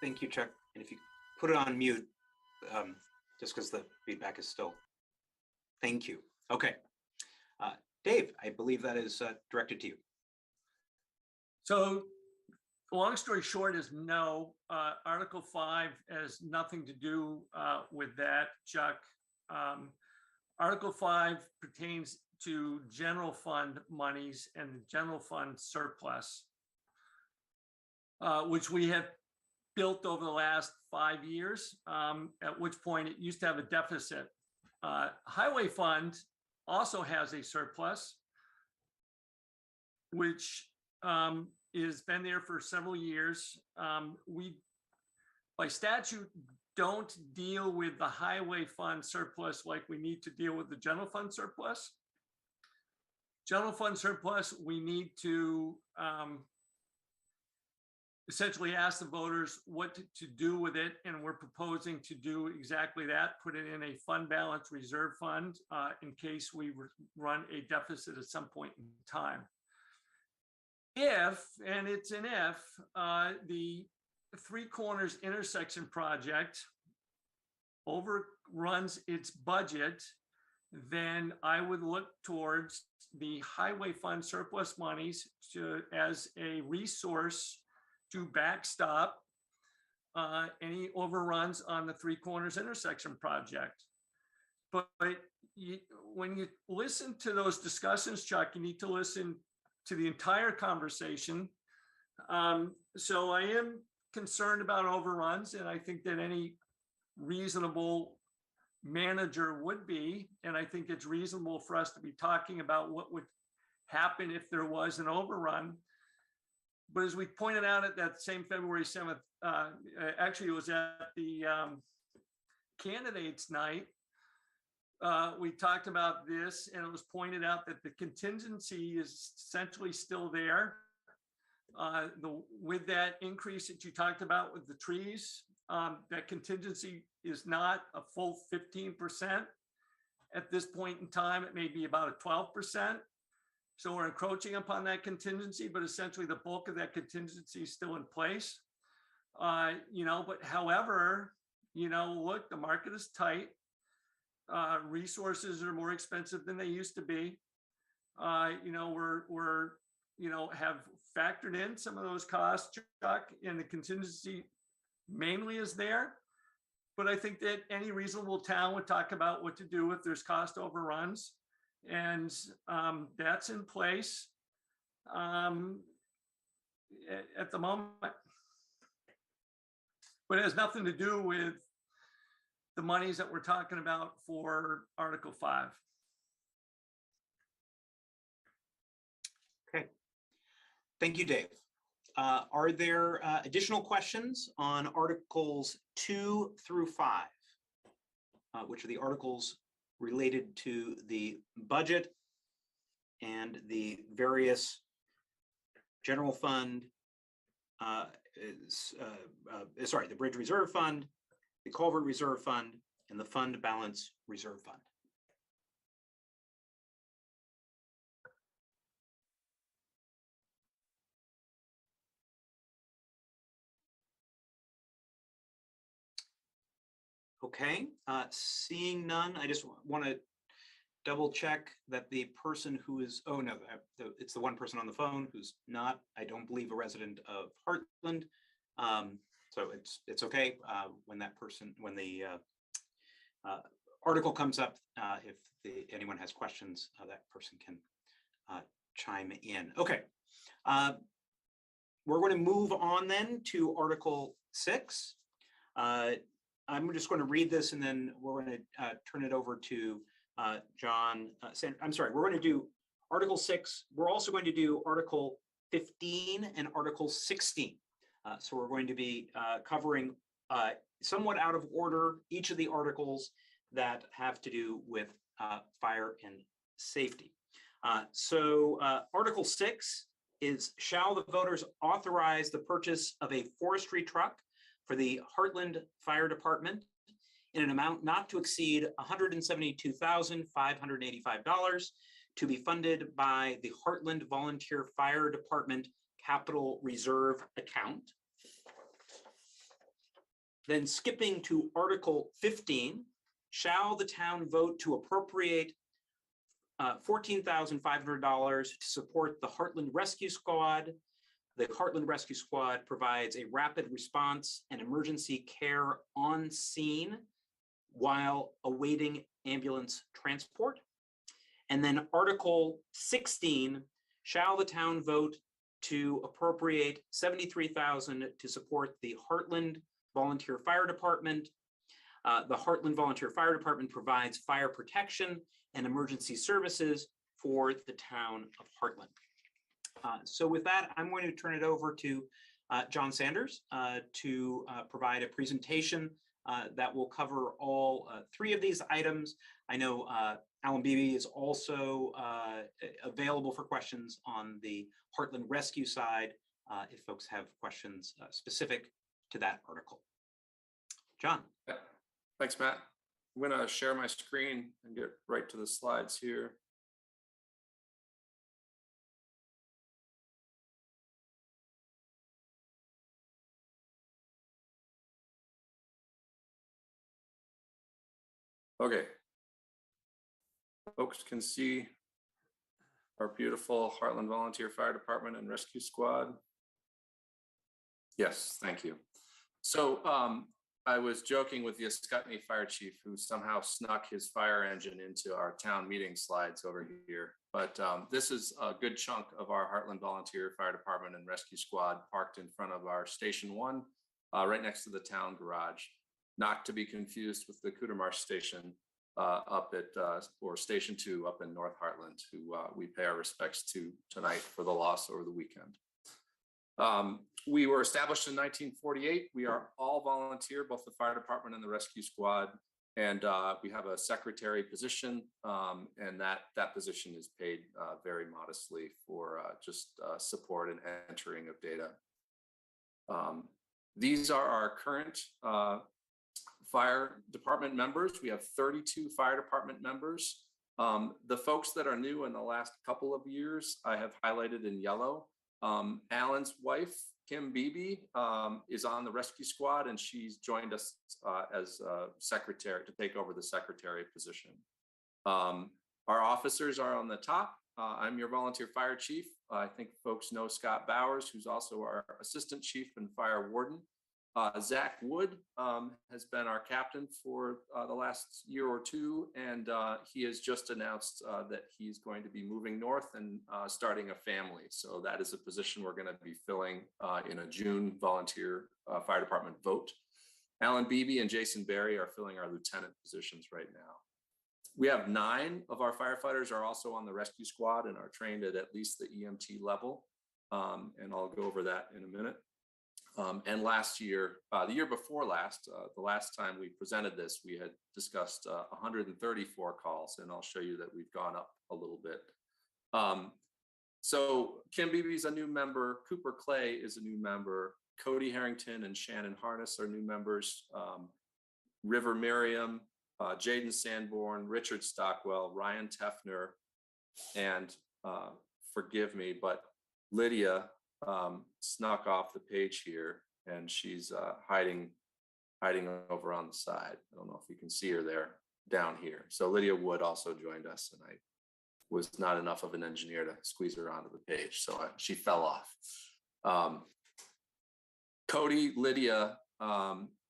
Thank you, Chuck. And if you put it on mute, just because the feedback is still. Thank you. Okay. Dave, I believe that is directed to you. So long story short is no, Article 5 has nothing to do with that, Chuck. Article 5 pertains to general fund monies and the general fund surplus, which we have built over the last 5 years, at which point it used to have a deficit. Highway fund also has a surplus, which has been there for several years. We, by statute, don't deal with the highway fund surplus like we need to deal with the general fund surplus. General fund surplus, we need to essentially asked the voters what to do with it, and we're proposing to do exactly that, put it in a fund balance reserve fund in case we run a deficit at some point in time. If, and it's an if, the Three Corners intersection project overruns its budget, then I would look towards the highway fund surplus monies as a resource to backstop any overruns on the Three Corners intersection project. But when you listen to those discussions, Chuck, you need to listen to the entire conversation. So I am concerned about overruns, and I think that any reasonable manager would be, and I think it's reasonable for us to be talking about what would happen if there was an overrun. But as we pointed out at that same February 7th, actually it was at the candidates night, we talked about this, and it was pointed out that the contingency is essentially still there. With that increase that you talked about with the trees, that contingency is not a full 15%. At this point in time, it may be about a 12%. So we're encroaching upon that contingency, but essentially the bulk of that contingency is still in place. But however, look, the market is tight. Resources are more expensive than they used to be. We're have factored in some of those costs, Chuck, and the contingency mainly is there. But I think that any reasonable town would talk about what to do if there's cost overruns. And that's in place at the moment. But it has nothing to do with the monies that we're talking about for Article 5. Okay. Thank you, Dave. Are there additional questions on Articles 2 through 5, which are the articles related to the budget and the various general fund, the Bridge Reserve Fund, the Culvert Reserve Fund, and the Fund Balance Reserve Fund? Okay, seeing none, I just want to double check that the person who is, oh no, it's the one person on the phone who's not, I don't believe, a resident of Hartland. So it's okay when that person, when the article comes up, if anyone has questions, that person can chime in. Okay, we're going to move on then to Article 6. I'm just going to read this and then we're going to turn it over to John. I'm sorry, we're going to do Article 6. We're also going to do Article 15 and Article 16. So we're going to be covering somewhat out of order each of the articles that have to do with fire and safety. So Article 6 is, shall the voters authorize the purchase of a forestry truck for the Hartland Fire Department in an amount not to exceed $172,585 to be funded by the Hartland Volunteer Fire Department Capital Reserve account. Then skipping to Article 15, shall the town vote to appropriate $14,500 to support the Hartland Rescue Squad? The Hartland Rescue Squad provides a rapid response and emergency care on scene while awaiting ambulance transport. And then Article 16, shall the town vote to appropriate $73,000 to support the Hartland Volunteer Fire Department? The Hartland Volunteer Fire Department provides fire protection and emergency services for the town of Hartland. So with that, I'm going to turn it over to John Sanders to provide a presentation that will cover all three of these items. I know Alan Beebe is also available for questions on the Hartland Rescue side, if folks have questions specific to that article. John. Thanks, Matt. I'm going to share my screen and get right to the slides here. Okay. Folks can see our beautiful Hartland Volunteer Fire Department and Rescue Squad. Yes, thank you. So I was joking with the Ascutney Fire Chief, who somehow snuck his fire engine into our town meeting slides over here. But this is a good chunk of our Hartland Volunteer Fire Department and Rescue Squad parked in front of our Station 1, right next to the town garage. Not to be confused with the Cootermarsh Station up at, or Station 2 up in North Hartland, who we pay our respects to tonight for the loss over the weekend. We were established in 1948. We are all volunteer, both the fire department and the rescue squad. And we have a secretary position, and that position is paid very modestly for just support and entering of data. These are our current fire department members. We have 32 fire department members. The folks that are new in the last couple of years, I have highlighted in yellow. Alan's wife, Kim Beebe, is on the rescue squad, and she's joined us as secretary to take over the secretary position. Our officers are on the top. I'm your volunteer fire chief. I think folks know Scott Bowers, who's also our assistant chief and fire warden. Zach Wood has been our captain for the last year or two, and he has just announced that he's going to be moving north and starting a family. So that is a position we're going to be filling in a June volunteer fire department vote. Alan Beebe and Jason Berry are filling our lieutenant positions right now. We have 9 of our firefighters are also on the rescue squad and are trained at least the EMT level. And I'll go over that in a minute. And last year, the year before last, the last time we presented this, we had discussed 134 calls, and I'll show you that we've gone up a little bit. So Kim Beebe is a new member, Cooper Clay is a new member, Cody Harrington and Shannon Harness are new members, River Miriam, Jaden Sanborn, Richard Stockwell, Ryan Teffner, and forgive me, but Lydia snuck off the page here, and she's hiding over on the side. I don't know if you can see her there down here. So Lydia Wood also joined us, and I was not enough of an engineer to squeeze her onto the page, so she fell off. Cody, Lydia,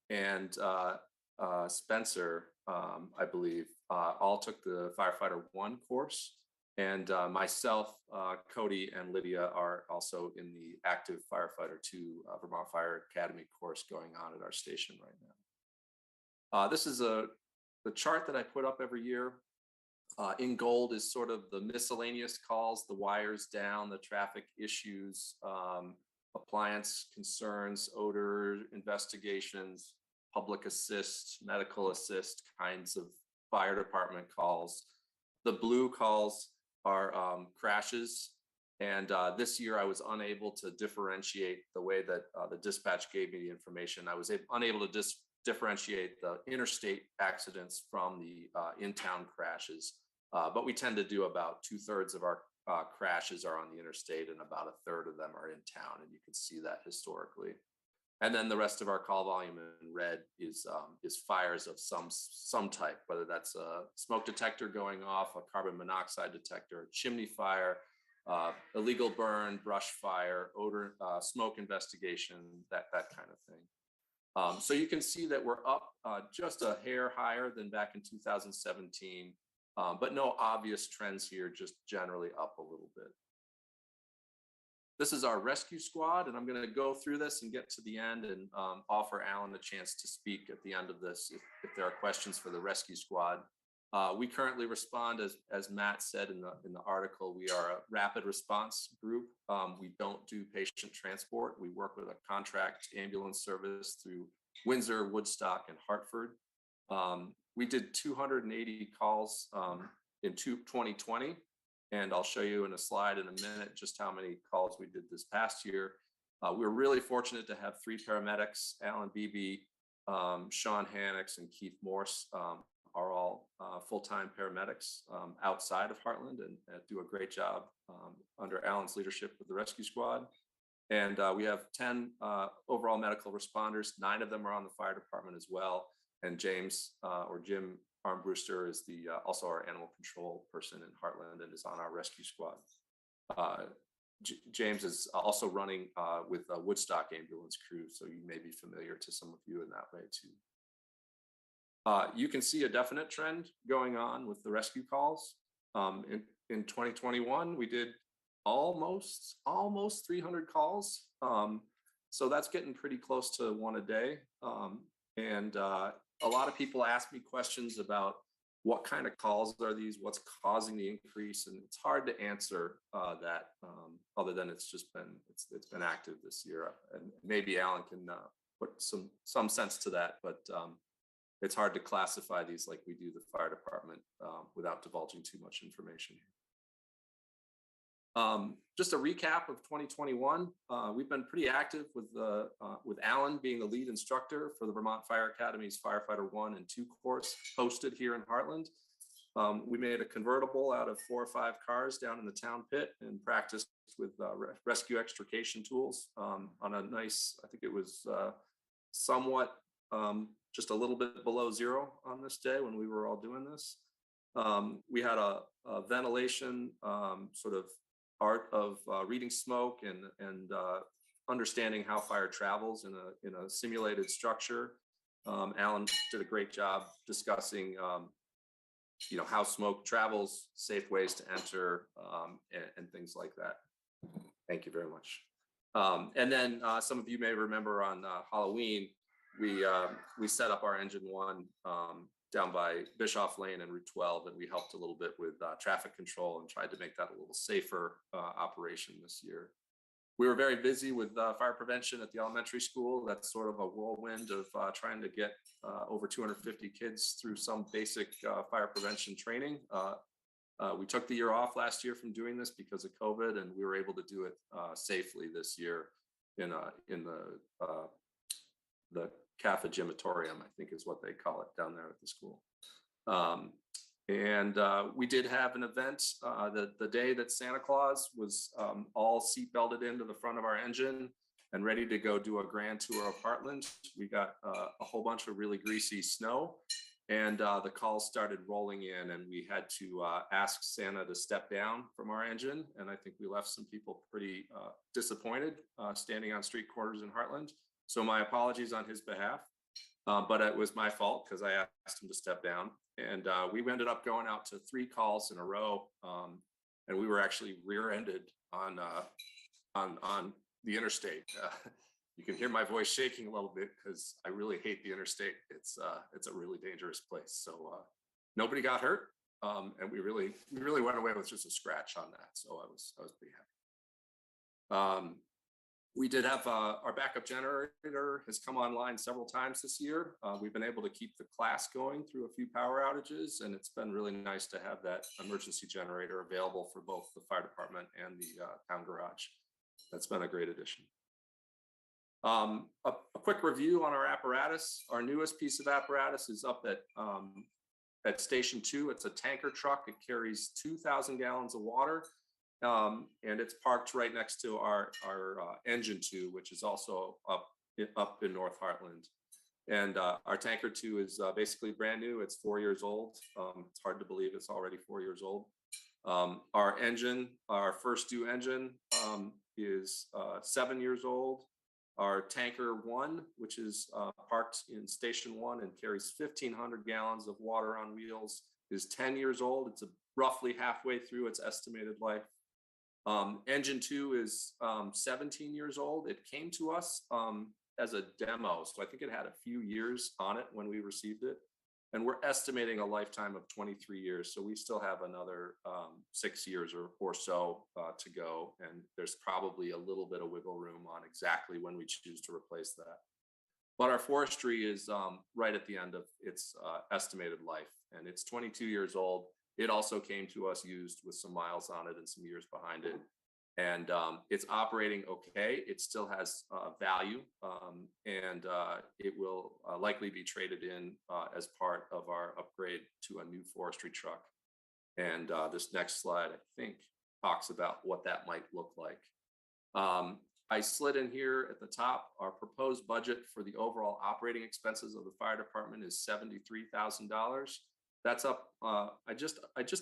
and Spencer, I believe, all took the Firefighter 1 course. And myself, Cody, and Lydia are also in the active Firefighter 2 Vermont Fire Academy course going on at our station right now. This is the chart that I put up every year. In gold is sort of the miscellaneous calls, the wires down, the traffic issues, appliance concerns, odor investigations, public assist, medical assist kinds of fire department calls. The blue calls are crashes. And this year I was unable to differentiate the way that the dispatch gave me the information. I was unable to differentiate the interstate accidents from the in-town crashes. But we tend to do about 2/3 of our crashes are on the interstate and about 1/3 of them are in town. And you can see that historically. And then the rest of our call volume in red is fires of some type, whether that's a smoke detector going off, a carbon monoxide detector, chimney fire, illegal burn, brush fire, odor, smoke investigation, that kind of thing. So you can see that we're up just a hair higher than back in 2017, but no obvious trends here, just generally up a little bit. This is our rescue squad, and I'm going to go through this and get to the end and offer Alan a chance to speak at the end of this if there are questions for the rescue squad. We currently respond, as Matt said in the article, we are a rapid response group. We don't do patient transport. We work with a contract ambulance service through Windsor, Woodstock, and Hartford. We did 280 calls in 2020. And I'll show you in a slide in a minute just how many calls we did this past year. We were really fortunate to have 3 paramedics, Alan Beebe, Sean Hannix, and Keith Morse, are all full-time paramedics outside of Hartland and do a great job under Alan's leadership with the rescue squad. And we have 10 overall medical responders. 9 of them are on the fire department as well. And James or Jim Armbruster is also our animal control person in Hartland and is on our rescue squad. James is also running with a Woodstock ambulance crew, so you may be familiar to some of you in that way too. You can see a definite trend going on with the rescue calls. In 2021, we did almost 300 calls. So that's getting pretty close to 1 a day. And a lot of people ask me questions about what kind of calls are these, what's causing the increase, and it's hard to answer that other than it's been active this year. And maybe Alan can put some sense to that, but it's hard to classify these like we do the fire department without divulging too much information. Just a recap of 2021. We've been pretty active with Alan being the lead instructor for the Vermont Fire Academy's Firefighter 1 and 2 course hosted here in Hartland. We made a convertible out of 4 or 5 cars down in the town pit and practiced with rescue extrication tools on a nice, I think it was somewhat just a little bit below 0 on this day when we were all doing this. We had a ventilation sort of art of reading smoke and understanding how fire travels in a simulated structure. Alan did a great job discussing how smoke travels, safe ways to enter, and things like that. Thank you very much. And then some of you may remember on Halloween, we set up our engine 1 down by Bischoff Lane and Route 12, and we helped a little bit with traffic control and tried to make that a little safer operation this year. We were very busy with fire prevention at the elementary school. That's sort of a whirlwind of trying to get over 250 kids through some basic fire prevention training. We took the year off last year from doing this because of COVID, and we were able to do it safely this year in the CAFA gymatorium, I think is what they call it down there at the school. And we did have an event the day that Santa Claus was all seat belted into the front of our engine and ready to go do a grand tour of Hartland. We got a whole bunch of really greasy snow, and the calls started rolling in, and we had to ask Santa to step down from our engine. And I think we left some people pretty disappointed standing on street corners in Hartland. So my apologies on his behalf, but it was my fault because I asked him to step down. And we ended up going out to 3 calls in a row, and we were actually rear-ended on the interstate. You can hear my voice shaking a little bit because I really hate the interstate. It's a really dangerous place. So nobody got hurt, and we really went away with just a scratch on that. So I was pretty happy. We did have our backup generator has come online several times this year. We've been able to keep the class going through a few power outages, and it's been really nice to have that emergency generator available for both the fire department and the town garage. That's been a great addition. A quick review on our apparatus. Our newest piece of apparatus is up at Station 2. It's a tanker truck. It carries 2,000 gallons of water. And it's parked right next to our engine 2, which is also up in North Hartland. And our tanker 2 is basically brand new. It's 4 years old. It's hard to believe it's already 4 years old. Our engine, our first due engine, is 7 years old. Our tanker 1, which is parked in Station 1 and carries 1,500 gallons of water on wheels, is 10 years old. It's roughly halfway through its estimated life. Engine 2 is 17 years old. It came to us as a demo, so I think it had a few years on it when we received it. And we're estimating a lifetime of 23 years. So we still have another 6 years or so to go. And there's probably a little bit of wiggle room on exactly when we choose to replace that. But our forestry is right at the end of its estimated life, and it's 22 years old. It also came to us used with some miles on it and some years behind it. and it's operating okay. It still has value, and it will likely be traded in as part of our upgrade to a new forestry truck. And this next slide, I think, talks about what that might look like. I slid in here at the top. Our proposed budget for the overall operating expenses of the fire department is $73,000. That's up. I just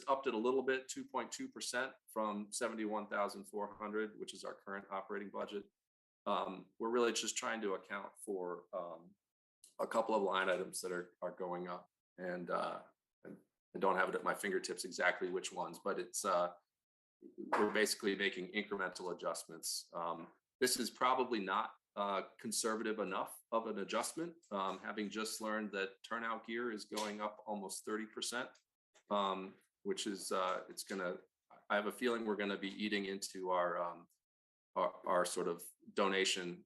upped it a little bit, 2.2% from 71,400, which is our current operating budget. We're really just trying to account for a couple of line items that are going up, and I don't have it at my fingertips exactly which ones, but it's we're basically making incremental adjustments. This is probably not conservative enough of an adjustment, having just learned that turnout gear is going up almost 30%, which is it's gonna. I have a feeling we're going to be eating into our sort of donation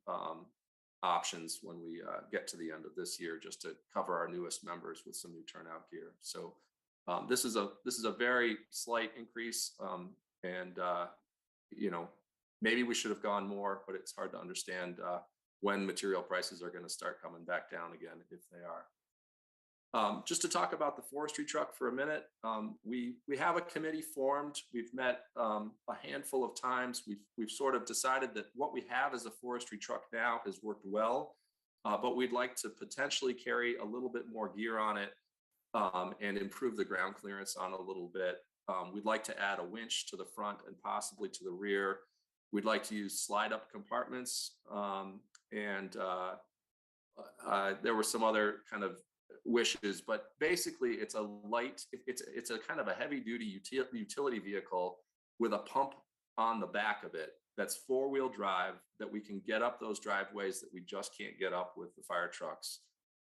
options when we get to the end of this year, just to cover our newest members with some new turnout gear. So this is a very slight increase, and you know, maybe we should have gone more, but it's hard to understand when material prices are going to start coming back down again, if they are. Just to talk about the forestry truck for a minute, we have a committee formed. We've met a handful of times. We've sort of decided that what we have as a forestry truck now has worked well, but we'd like to potentially carry a little bit more gear on it and improve the ground clearance on a little bit. We'd like to add a winch to the front and possibly to the rear. We'd like to use slide up compartments, and there were some other kind of wishes, but basically it's a light, it's a kind of a heavy duty utility vehicle with a pump on the back of it that's 4-wheel drive, that we can get up those driveways that we just can't get up with the fire trucks.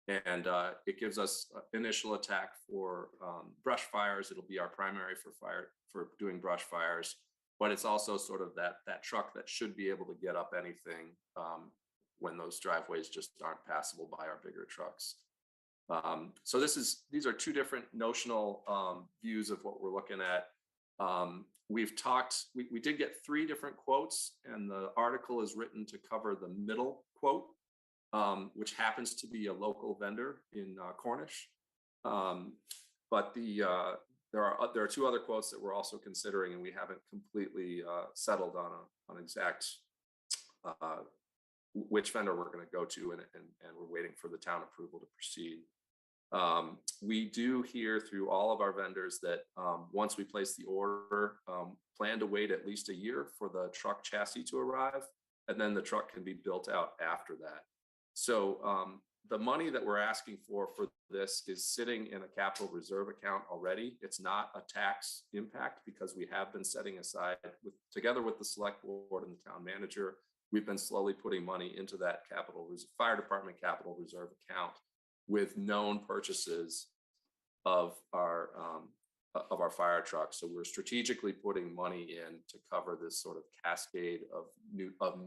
And it gives us initial attack for brush fires. It'll be our primary for doing brush fires, but it's also sort of that truck that should be able to get up anything when those driveways just aren't passable by our bigger trucks. So these are two different notional views of what we're looking at. We've talked, we did get 3 different quotes, and the article is written to cover the middle quote, which happens to be a local vendor in Cornish. But there are 2 other quotes that we're also considering, and we haven't completely settled on exact which vendor we're going to go to, and we're waiting for the town approval to proceed. We do hear through all of our vendors that once we place the order, plan to wait at least a year for the truck chassis to arrive, and then the truck can be built out after that. So the money that we're asking for this is sitting in a capital reserve account already. It's not a tax impact because we have been setting aside, together with the select board and the town manager, we've been slowly putting money into that fire department capital reserve account with known purchases of our fire trucks. So we're strategically putting money in to cover this sort of cascade of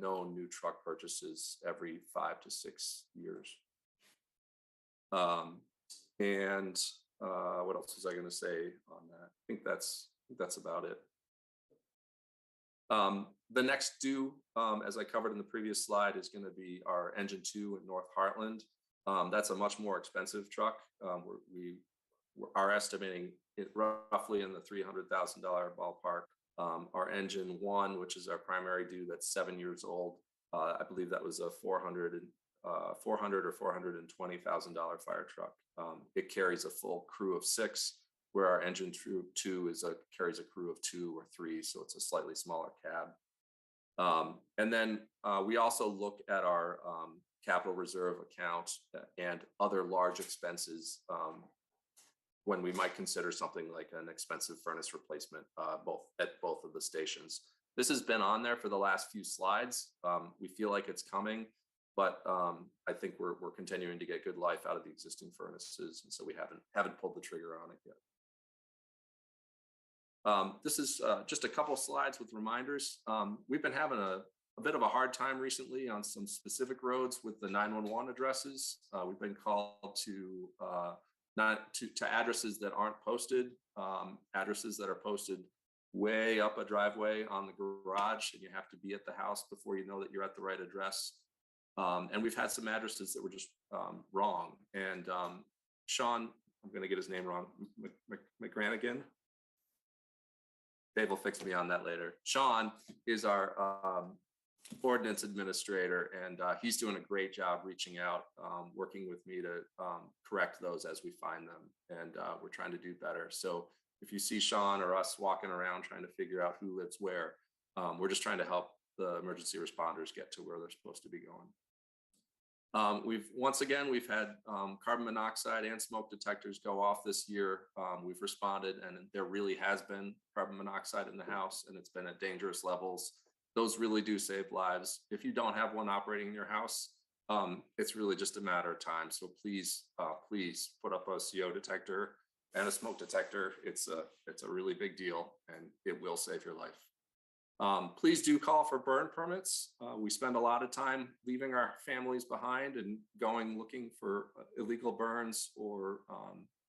known new truck purchases every 5 to 6 years. And what else was I going to say on that? I think that's about it. The next due, as I covered in the previous slide, is going to be our engine 2 in North Hartland. That's a much more expensive truck. We are estimating it roughly in the $300,000 ballpark. Our engine 1, which is our primary due, that's 7 years old. I believe that was a $400,000 or $420,000 fire truck. It carries a full crew of 6, where our engine 2 carries a crew of 2 or 3, so it's a slightly smaller cab. And then we also look at our capital reserve account and other large expenses when we might consider something like an expensive furnace replacement at both of the stations. This has been on there for the last few slides. We feel like it's coming, but I think we're continuing to get good life out of the existing furnaces, and so we haven't pulled the trigger on it yet. This is just a couple slides with reminders. We've been having a bit of a hard time recently on some specific roads with the 911 addresses. We've been called to addresses that aren't posted, addresses that are posted way up a driveway on the garage, and you have to be at the house before you know that you're at the right address. And we've had some addresses that were just wrong. And Sean, I'm going to get his name wrong, McGranigan. Dave will fix me on that later. Sean is our ordinance administrator, and he's doing a great job reaching out, working with me to correct those as we find them. And we're trying to do better. So if you see Sean or us walking around trying to figure out who lives where, we're just trying to help the emergency responders get to where they're supposed to be going. We've had carbon monoxide and smoke detectors go off this year. We've responded, and there really has been carbon monoxide in the house, and it's been at dangerous levels. Those really do save lives. If you don't have one operating in your house, it's really just a matter of time. So please put up a CO detector and a smoke detector. It's a really big deal, and it will save your life. Please do call for burn permits. We spend a lot of time leaving our families behind and going looking for illegal burns or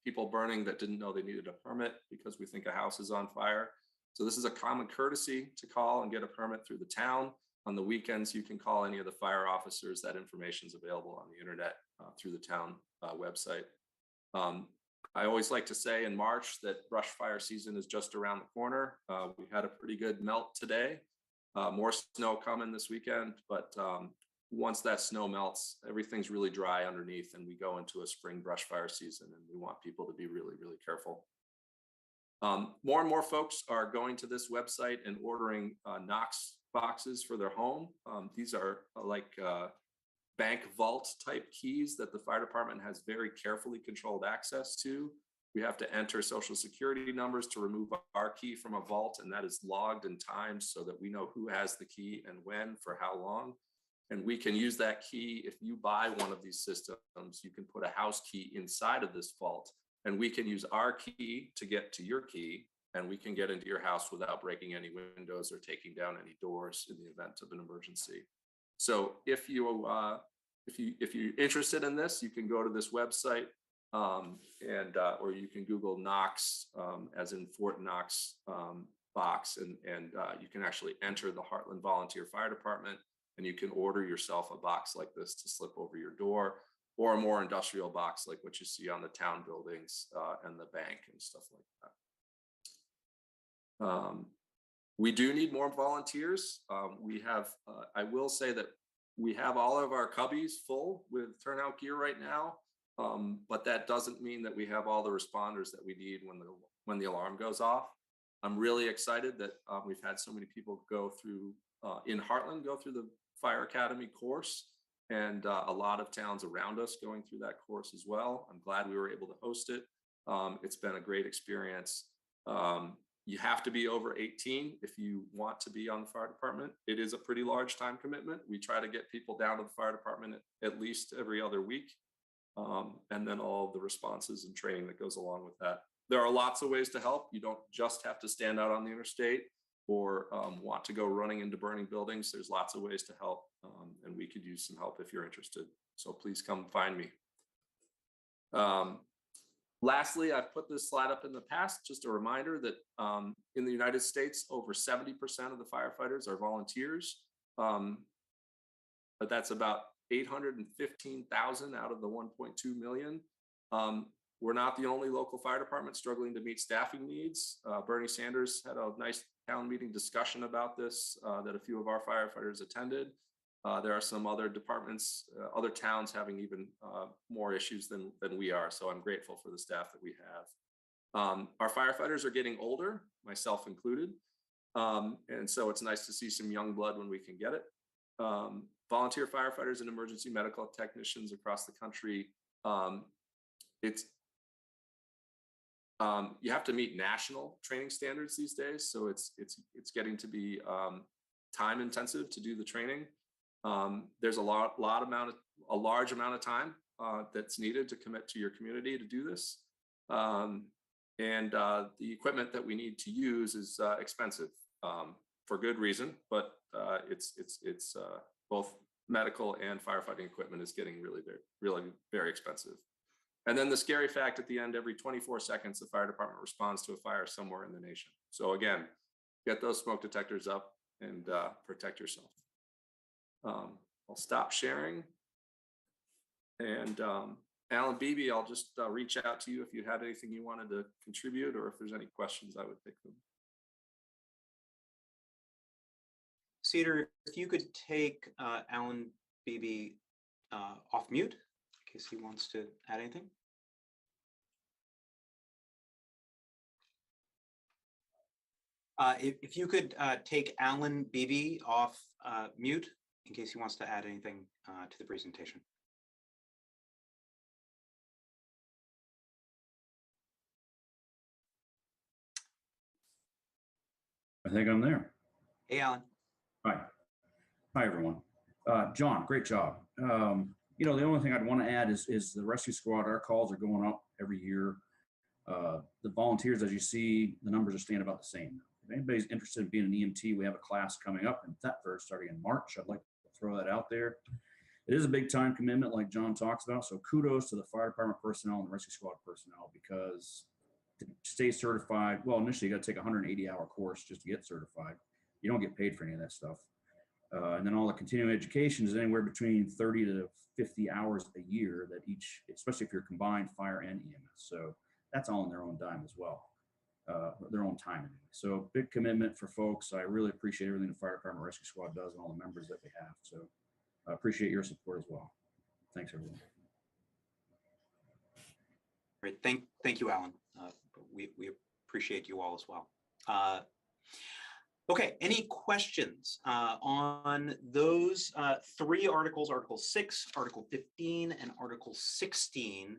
people burning that didn't know they needed a permit because we think a house is on fire. So this is a common courtesy to call and get a permit through the town. On the weekends, you can call any of the fire officers. That information is available on the internet through the town website. I always like to say in March that brush fire season is just around the corner. We had a pretty good melt today. More snow coming this weekend, but once that snow melts, everything's really dry underneath, and we go into a spring brush fire season, and we want people to be really, really careful. More and more folks are going to this website and ordering Knox boxes for their home. These are like bank vault type keys that the fire department has very carefully controlled access to. We have to enter social security numbers to remove our key from a vault, and that is logged and timed so that we know who has the key and when for how long. And we can use that key. If you buy one of these systems, you can put a house key inside of this vault, and we can use our key to get to your key, and we can get into your house without breaking any windows or taking down any doors in the event of an emergency. So if you're interested in this, you can go to this website or you can Google Knox as in Fort Knox box, and you can actually enter the Hartland Volunteer Fire Department, and you can order yourself a box like this to slip over your door, or a more industrial box like what you see on the town buildings and the bank and stuff like that. We do need more volunteers. We have, I will say that we have all of our cubbies full with turnout gear right now, but that doesn't mean that we have all the responders that we need when the alarm goes off. I'm really excited that we've had so many people go through, in Hartland, go through the Fire Academy course, and a lot of towns around us going through that course as well. I'm glad we were able to host it. It's been a great experience. You have to be over 18 if you want to be on the fire department. It is a pretty large time commitment. We try to get people down to the fire department at least every other week. And then all the responses and training that goes along with that. There are lots of ways to help. You don't just have to stand out on the interstate or want to go running into burning buildings. There's lots of ways to help, and we could use some help if you're interested. So please come find me. Lastly, I've put this slide up in the past, just a reminder that in the United States, over 70% of the firefighters are volunteers, but that's about 815,000 out of the 1.2 million. We're not the only local fire department struggling to meet staffing needs. Bernie Sanders had a nice town meeting discussion about this that a few of our firefighters attended. There are some other departments, other towns having even more issues than we are. So I'm grateful for the staff that we have. Our firefighters are getting older, myself included. And so it's nice to see some young blood when we can get it. Volunteer firefighters and emergency medical technicians across the country. You have to meet national training standards these days. So it's getting to be time intensive to do the training. There's a large amount of time that's needed to commit to your community to do this. And the equipment that we need to use is expensive for good reason, but it's both medical and firefighting equipment is getting really very expensive. And then the scary fact at the end, every 24 seconds, the fire department responds to a fire somewhere in the nation. So again, get those smoke detectors up and protect yourself. I'll stop sharing. And Alan Beebe, I'll just reach out to you if you had anything you wanted to contribute, or if there's any questions, I would take them. Cedar, if you could take Alan Beebe off mute in case he wants to add anything. If you could take Alan Beebe off mute in case he wants to add anything to the presentation. I think I'm there. Hey, Alan. Hi. Hi, everyone. John, great job. You know, the only thing I'd want to add is the rescue squad, our calls are going up every year. The volunteers, as you see, the numbers are staying about the same. If anybody's interested in being an EMT, we have a class coming up in Thetford starting in March. I'd like to throw that out there. It is a big time commitment like John talks about. So kudos to the fire department personnel and the rescue squad personnel, because to stay certified, well, initially you got to take a 180-hour course just to get certified. You don't get paid for any of that stuff. And then all the continuing education is anywhere between 30 to 50 hours a year that each, especially if you're combined fire and EMS. So that's all in their own dime as well, their own time anyway. So big commitment for folks. I really appreciate everything the fire department rescue squad does and all the members that they have. So I appreciate your support as well. Thanks, everyone. Great, thank you, Alan. We appreciate you all as well. Okay, any questions on those three articles, Article 6, Article 15, and Article 16,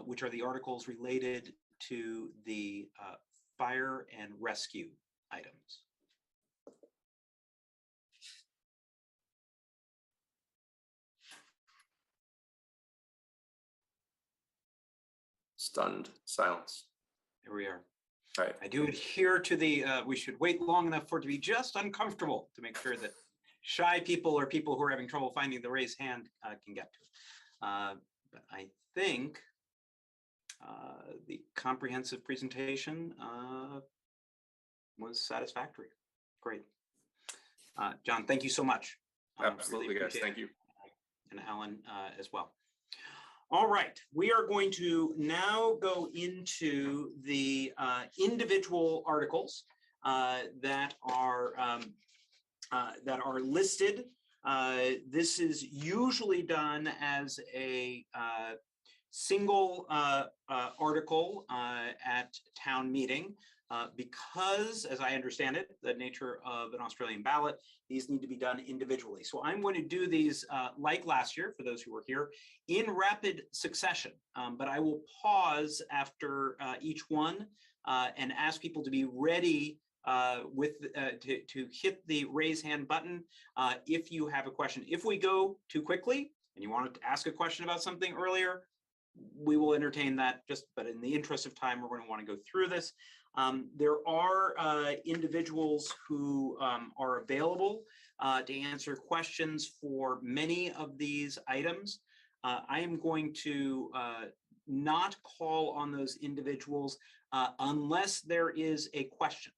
which are the articles related to the fire and rescue items? Stunned silence. Here we are. All right. I do adhere to the, we should wait long enough for it to be just uncomfortable to make sure that shy people or people who are having trouble finding the raised hand can get to it. But I think the comprehensive presentation was satisfactory. Great. John, thank you so much. Absolutely, really guys. Thank you. And Alan as well. All right, we are going to now go into the individual articles that are listed. This is usually done as a single article at town meeting because, as I understand it, the nature of an Australian ballot, these need to be done individually. So I'm going to do these like last year, for those who were here, in rapid succession, but I will pause after each one and ask people to be ready to hit the raise hand button if you have a question. If we go too quickly and you wanted to ask a question about something earlier, we will entertain that, but in the interest of time, we're going to want to go through this. There are individuals who are available to answer questions for many of these items. I am going to not call on those individuals unless there is a question.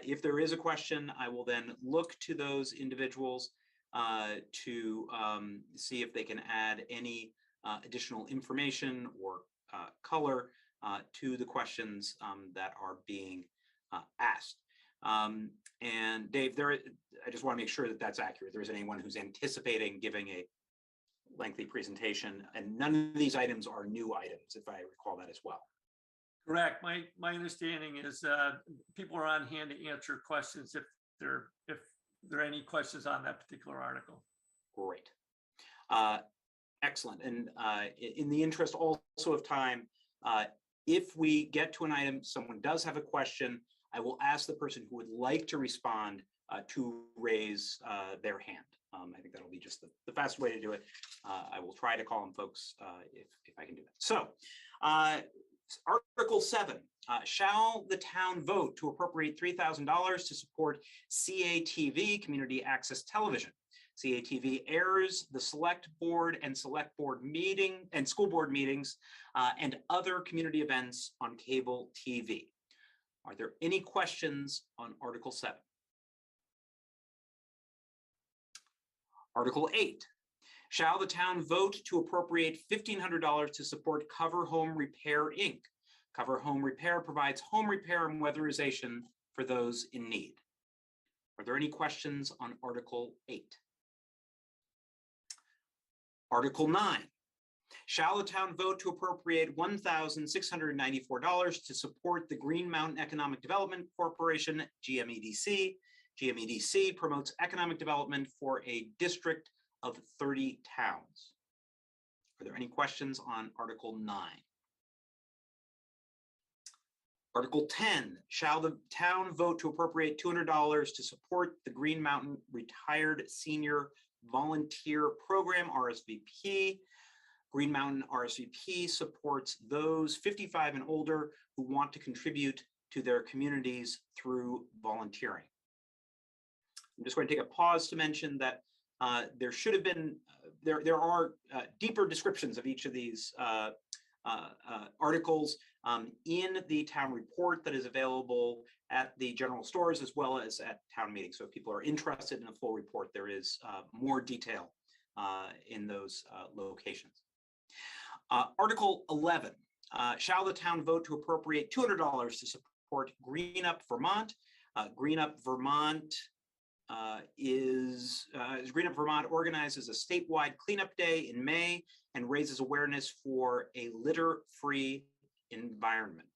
If there is a question, I will then look to those individuals to see if they can add any additional information or color to the questions that are being asked. And Dave, I just want to make sure that that's accurate. There isn't anyone who's anticipating giving a lengthy presentation, and none of these items are new items, if I recall that as well. Correct. My understanding is people are on hand to answer questions if there are any questions on that particular article. Great. Excellent. And in the interest also of time, if we get to an item, someone does have a question, I will ask the person who would like to respond to raise their hand. I think that'll be just the fast way to do it. I will try to call on folks if I can do that. So Article 7, shall the town vote to appropriate $3,000 to support CATV, Community Access Television? CATV airs the select board and meeting and school board meetings and other community events on cable TV. Are there any questions on Article 7? Article 8, shall the town vote to appropriate $1,500 to support Cover Home Repair, Inc.? Cover Home Repair provides home repair and weatherization for those in need. Are there any questions on Article 8? Article 9, shall the town vote to appropriate $1,694 to support the Green Mountain Economic Development Corporation, GMEDC? GMEDC promotes economic development for a district of 30 towns. Are there any questions on Article 9? Article 10, shall the town vote to appropriate $200 to support the Green Mountain Retired Senior Volunteer Program, RSVP? Green Mountain RSVP supports those 55 and older who want to contribute to their communities through volunteering. I'm just going to take a pause to mention that there should have been, there are deeper descriptions of each of these articles in the town report that is available at the general stores as well as at town meetings. So if people are interested in a full report, there is more detail in those locations. Article 11, shall the town vote to appropriate $200 to support Green Up Vermont? Green Up Vermont Green Up Vermont organizes a statewide cleanup day in May and raises awareness for a litter-free environment.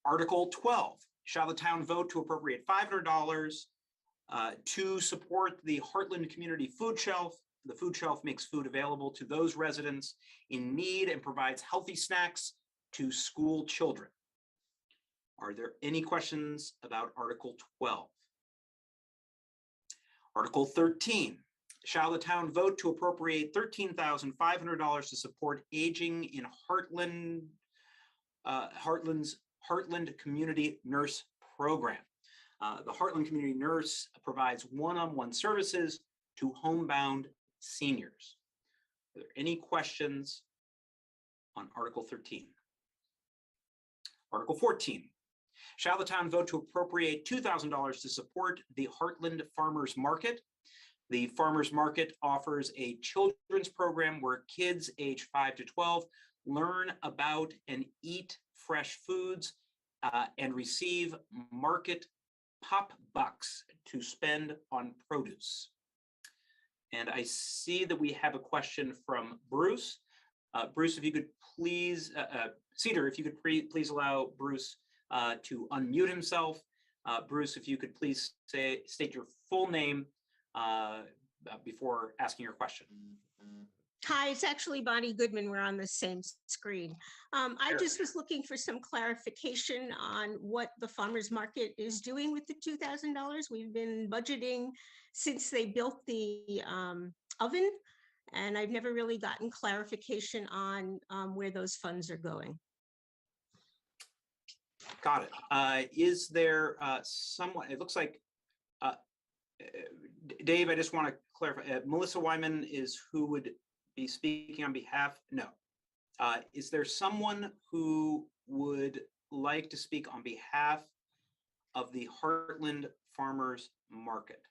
Article 12, shall the town vote to appropriate $500 to support the Hartland Community Food Shelf? The food shelf makes food available to those residents in need and provides healthy snacks to school children. Are there any questions about Article 12? Article 13, shall the town vote to appropriate $13,500 to support aging in Hartland's Hartland Community Nurse Program? The Hartland Community Nurse provides one-on-one services to homebound seniors. Are there any questions on Article 13? Article 14, shall the town vote to appropriate $2,000 to support the Hartland Farmers Market? The Farmers Market offers a children's program where kids age 5 to 12 learn about and eat fresh foods and receive market pop bucks to spend on produce. And I see that we have a question from Bruce. Bruce, if you could please, Cedar, if you could please allow Bruce to unmute himself. Bruce, if you could please state your full name before asking your question. Hi, it's actually Bonnie Goodman. We're on the same screen. I just was looking for some clarification on what the farmers market is doing with the $2,000. We've been budgeting since they built the oven, and I've never really gotten clarification on where those funds are going. Got it. Is there someone, it looks like, Dave, I just want to clarify, Melissa Wyman is who would be speaking on behalf? No. Is there someone who would like to speak on behalf of the Hartland Farmers Market?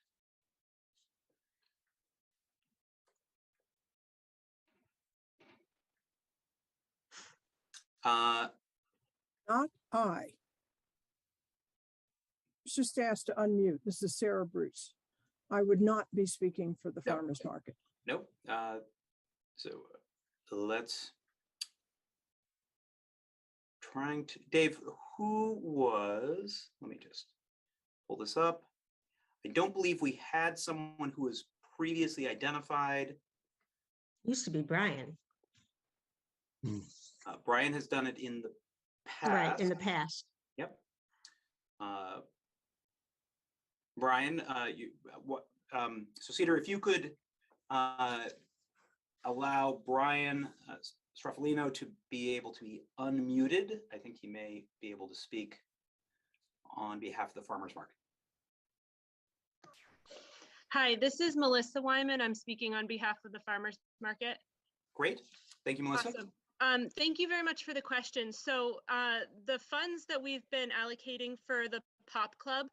Not I. Was just asked to unmute. This is Sarah Bruce. I would not be speaking for the farmers market. Nope. So let's Dave, who was, let me just pull this up. I don't believe we had someone who was previously identified. Used to be Brian. Brian has done it in the past. Right, in the past. Yep. Brian, so Cedar, if you could allow Brian Straffolino to be able to be unmuted, I think he may be able to speak on behalf of the farmers market. Hi, this is Melissa Wyman. I'm speaking on behalf of the farmers market. Great. Thank you, Melissa. Awesome. Thank you very much for the question. So the funds that we've been allocating for the Pop Club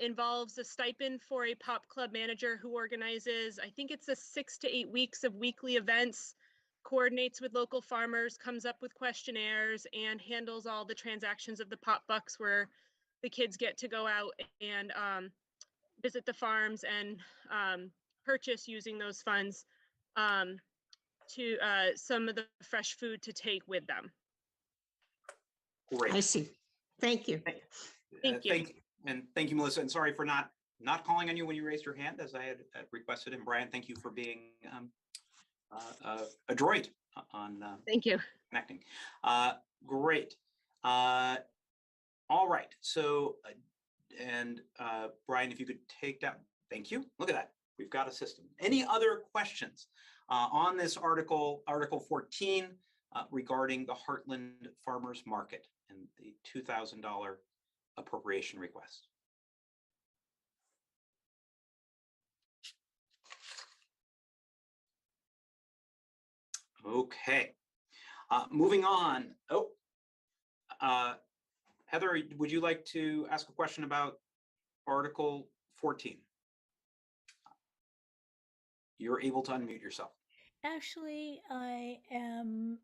involves a stipend for a Pop Club manager who organizes, I think it's 6 to 8 weeks of weekly events, coordinates with local farmers, comes up with questionnaires, and handles all the transactions of the Pop Bucks where the kids get to go out and visit the farms and purchase using those funds to some of the fresh food to take with them. Great. I see. Thank you. Thank you. And thank you, Melissa. And sorry for not calling on you when you raised your hand, as I had requested. And Brian, thank you for being adroit on Thank you. connecting. Great. All right. So, Brian, if you could take down. Thank you. Look at that. We've got a system. Any other questions on this article 14, regarding the Hartland Farmers Market and the $2,000 appropriation request? Okay, moving on. Heather, would you like to ask a question about Article 14? You're able to unmute yourself. Actually, I am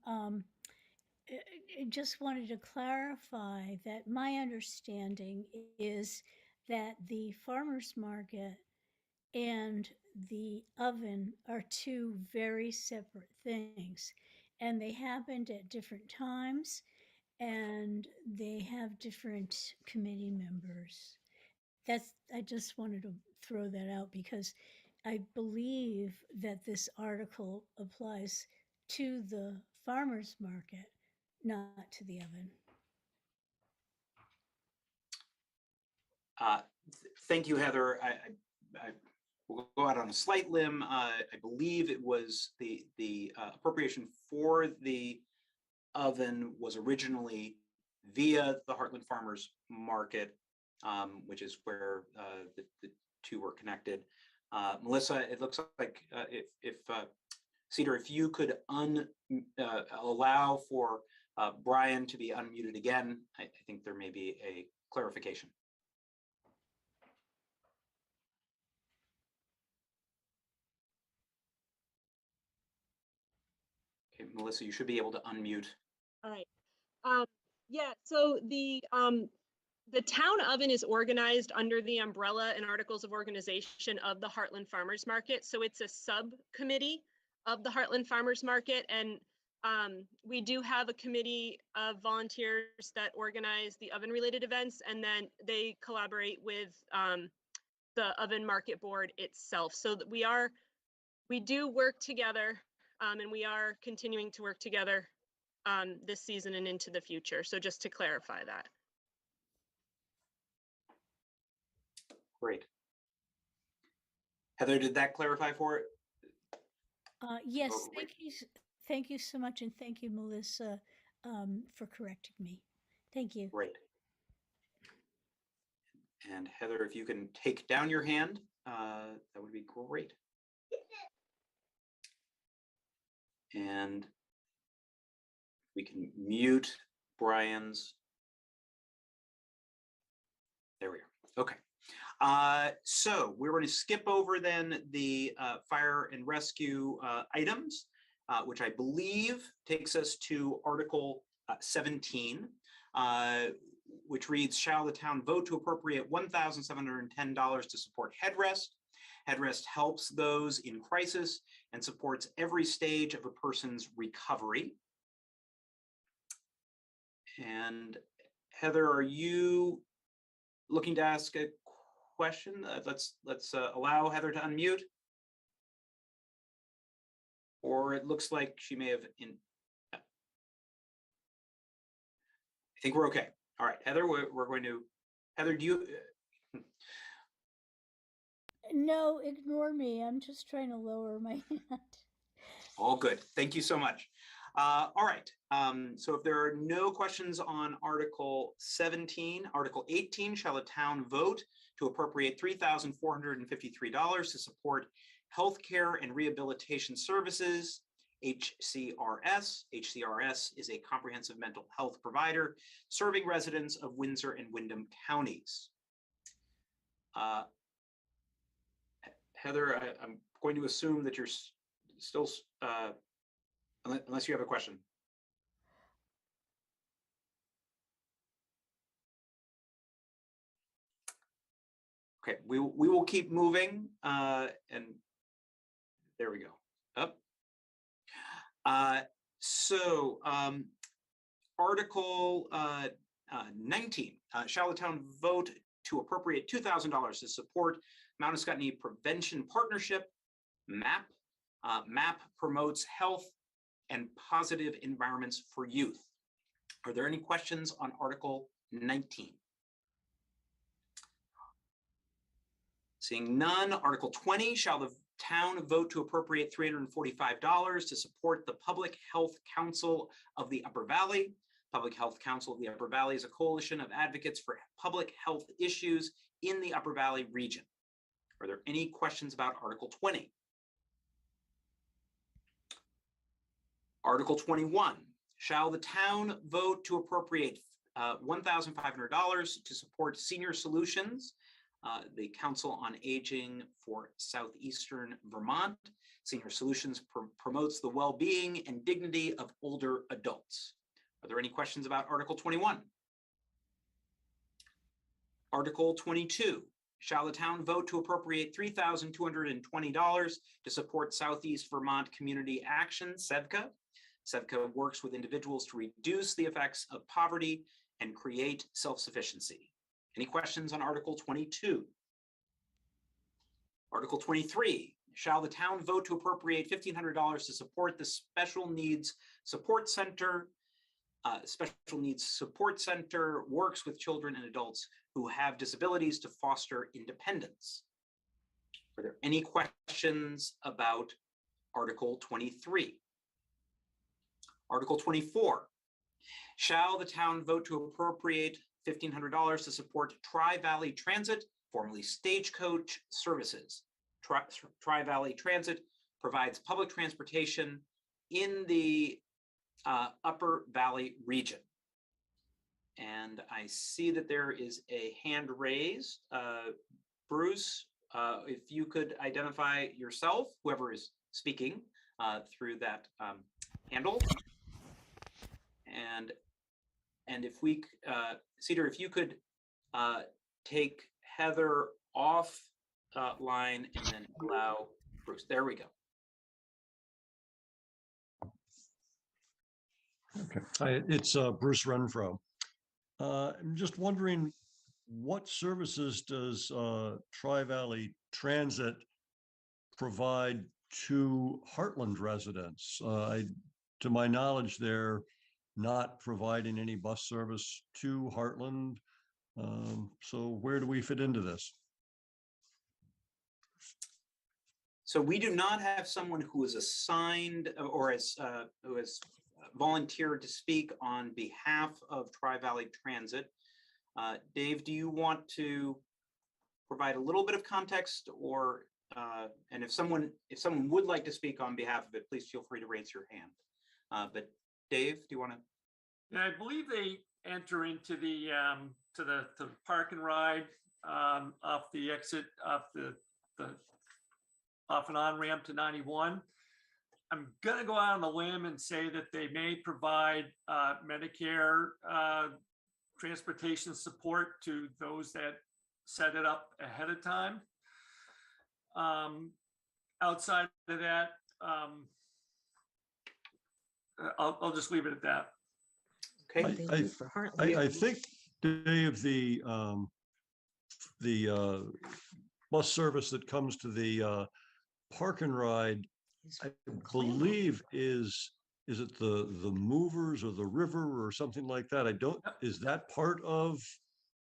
just wanted to clarify that my understanding is that the farmers market and the oven are two very separate things, and they happened at different times, and they have different committee members. I just wanted to throw that out because I believe that this article applies to the farmers market, not to the oven. Thank you, Heather. I will go out on a slight limb. I believe it was the appropriation for the oven was originally via the Hartland Farmers Market, which is where the two were connected. Melissa, it looks like if Cedar, if you could allow for Brian to be unmuted again, I think there may be a clarification. Okay, Melissa, you should be able to unmute. All right. Yeah, so the town oven is organized under the umbrella and articles of organization of the Hartland Farmers Market. So it's a subcommittee of the Hartland Farmers Market. And we do have a committee of volunteers that organize the oven related events, and then they collaborate with the oven market board itself. So that we do work together, and we are continuing to work together this season and into the future. So just to clarify that. Great. Heather, did that clarify for it? Yes, Oh, great. thank you so much, and thank you, Melissa, for correcting me. Thank you. Great. And Heather, if you can take down your hand, that would be great. And we can mute Brian's. There we are. Okay. So we're going to skip over then the fire and rescue items, which I believe takes us to Article 17, which reads, shall the town vote to appropriate $1,710 to support Headrest? Headrest helps those in crisis and supports every stage of a person's recovery. And Heather, are you looking to ask a question? Let's allow Heather to unmute. Or it looks like she may have I think we're okay. All right, Heather, we're going to, Heather, do you? No, ignore me. I'm just trying to lower my hand. All good. Thank you so much. All right. So if there are no questions on Article 17, Article 18, shall a town vote to appropriate $3,453 to support healthcare and rehabilitation services, HCRS. HCRS is a comprehensive mental health provider serving residents of Windsor and Windham counties. Heather, I'm going to assume that you're still, unless you have a question. Okay, we will keep moving, and there we go. Up. Article 19, shall the town vote to appropriate $2,000 to support Mount Escutney Prevention Partnership, MAP. MAP promotes health and positive environments for youth. Are there any questions on Article 19? Seeing none, Article 20, shall the town vote to appropriate $345 to support the Public Health Council of the Upper Valley. Public Health Council of the Upper Valley is a coalition of advocates for public health issues in the Upper Valley region. Are there any questions about Article 20? Article 21, shall the town vote to appropriate $1,500 to support Senior Solutions, the Council on Aging for Southeastern Vermont. Senior Solutions promotes the well-being and dignity of older adults. Are there any questions about Article 21? Article 22, shall the town vote to appropriate $3,220 to support Southeast Vermont Community Action, SEVCA? SEVCA works with individuals to reduce the effects of poverty and create self-sufficiency. Any questions on Article 22? Article 23, shall the town vote to appropriate $1,500 to support the Special Needs Support Center? Special Needs Support Center works with children and adults who have disabilities to foster independence. Are there any questions about Article 23? Article 24, shall the town vote to appropriate $1,500 to support Tri-Valley Transit, formerly Stagecoach Services. Tri-Valley Transit provides public transportation in the Upper Valley region. And I see that there is a hand raised. Bruce, if you could identify yourself, whoever is speaking through that handle. And if we, Cedar, if you could take Heather off line and then allow Bruce. There we go. Okay, hi, it's Bruce Renfro. I'm just wondering, what services does Tri-Valley Transit provide to Hartland residents? To my knowledge, they're not providing any bus service to Hartland. So where do we fit into this? So we do not have someone who is assigned or who has volunteered to speak on behalf of Tri-Valley Transit. Dave, do you want to provide a little bit of context, or and if someone would like to speak on behalf of it, please feel free to raise your hand. But Dave, do you want to? Yeah, I believe they enter into the to the park and ride off the exit off the off and on ramp to 91. I'm going to go out on the limb and say that they may provide Medicare transportation support to those that set it up ahead of time. Outside of that, I'll just leave it at that. Okay. I think, Dave, the bus service that comes to the park and ride, I believe is it the movers or the river or something like that? Is that part of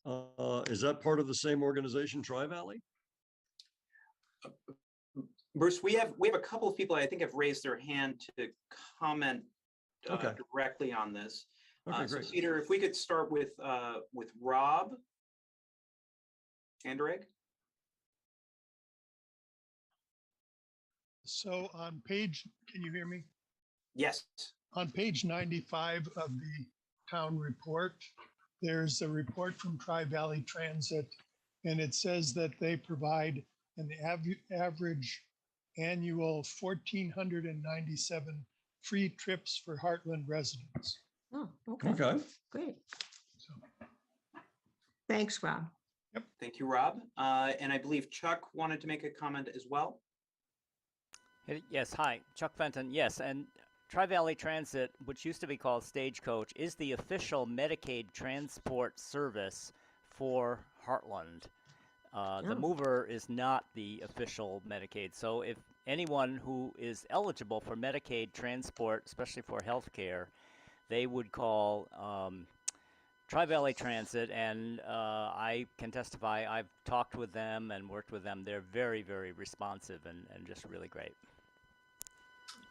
the same organization, Tri-Valley? Bruce, we have a couple of people I think have raised their hand to comment directly on this. Okay, so great. Peter, if we could start with Rob Anderegg. So on page, can you hear me? Yes. On page 95 of the town report, there's a report from Tri-Valley Transit, and it says that they provide an average annual 1,497 free trips for Hartland residents. Oh, okay. Okay. Great. Thanks, Rob. Thank you, Rob. And I believe Chuck wanted to make a comment as well. Yes, hi, Chuck Fenton. Yes, and Tri-Valley Transit, which used to be called Stagecoach, is the official Medicaid transport service for Hartland. The mover is not the official Medicaid. So if anyone who is eligible for Medicaid transport, especially for healthcare, they would call Tri-Valley Transit, and I can testify, I've talked with them and worked with them. They're very, very responsive and just really great.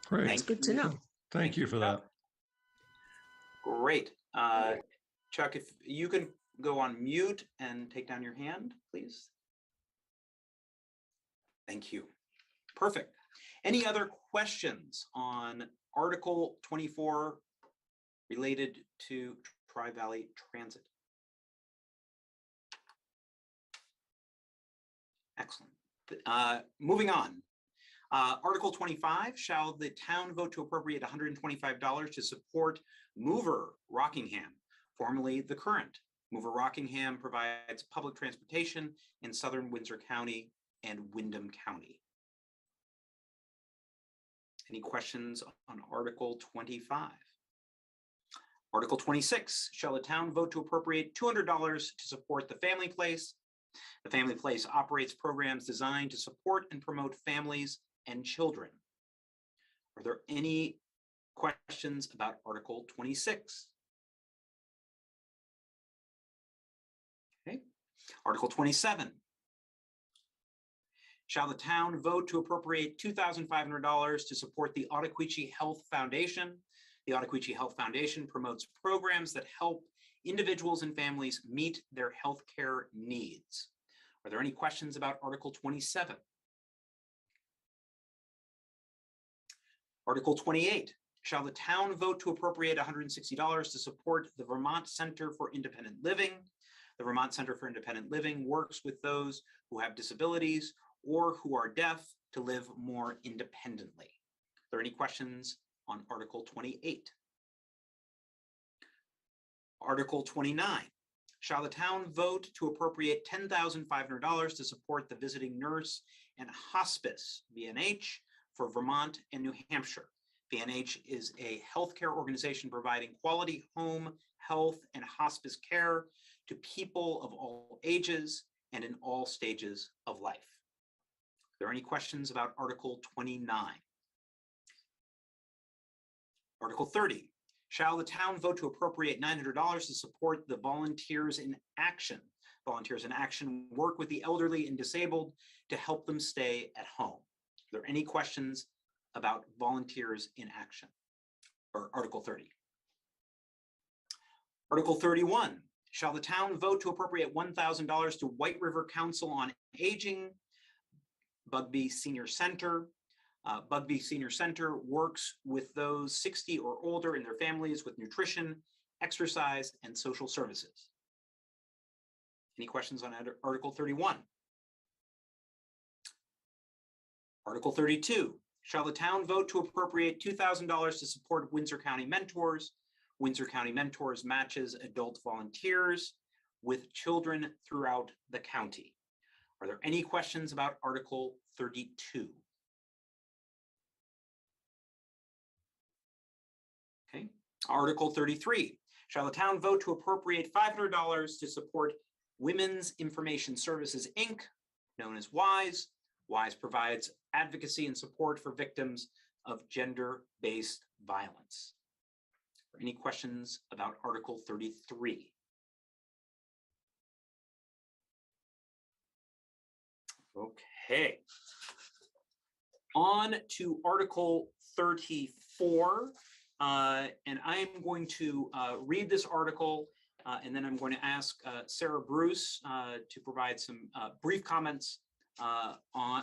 Great. That's good to know. Thank you for that. Great. Chuck, if you can go on mute and take down your hand, please. Thank you. Perfect. Any other questions on Article 24 related to Tri-Valley Transit? Excellent. Moving on. Article 25, shall the town vote to appropriate $125 to support Mover Rockingham, formerly The Current. Mover Rockingham provides public transportation in southern Windsor County and Windham County. Any questions on Article 25? Article 26, shall the town vote to appropriate $200 to support the Family Place? The Family Place operates programs designed to support and promote families and children. Are there any questions about Article 26? Okay. Article 27. Shall the town vote to appropriate $2,500 to support the Ottaquechee Health Foundation? The Ottaquechee Health Foundation promotes programs that help individuals and families meet their healthcare needs. Are there any questions about Article 27? Article 28, shall the town vote to appropriate $160 to support the Vermont Center for Independent Living? The Vermont Center for Independent Living works with those who have disabilities or who are deaf to live more independently. Are there any questions on Article 28? Article 29, shall the town vote to appropriate $10,500 to support the Visiting Nurse and Hospice, VNH, for Vermont and New Hampshire? VNH is a healthcare organization providing quality home, health, and hospice care to people of all ages and in all stages of life. Are there any questions about Article 29? Article 30, shall the town vote to appropriate $900 to support the Volunteers in Action? Volunteers in Action work with the elderly and disabled to help them stay at home. Are there any questions about Volunteers in Action or Article 30? Article 31, shall the town vote to appropriate $1,000 to White River Council on Aging, Bugby Senior Center? Bugby Senior Center works with those 60 or older and their families with nutrition, exercise, and social services. Any questions on Article 31? Article 32, shall the town vote to appropriate $2,000 to support Windsor County Mentors? Windsor County Mentors matches adult volunteers with children throughout the county. Are there any questions about Article 32? Okay. Article 33, shall the town vote to appropriate $500 to support Women's Information Services, Inc., known as WISE? WISE provides advocacy and support for victims of gender-based violence. Any questions about Article 33? Okay. On to Article 34. And I'm going to read this article, and then I'm going to ask Sarah Bruce to provide some brief comments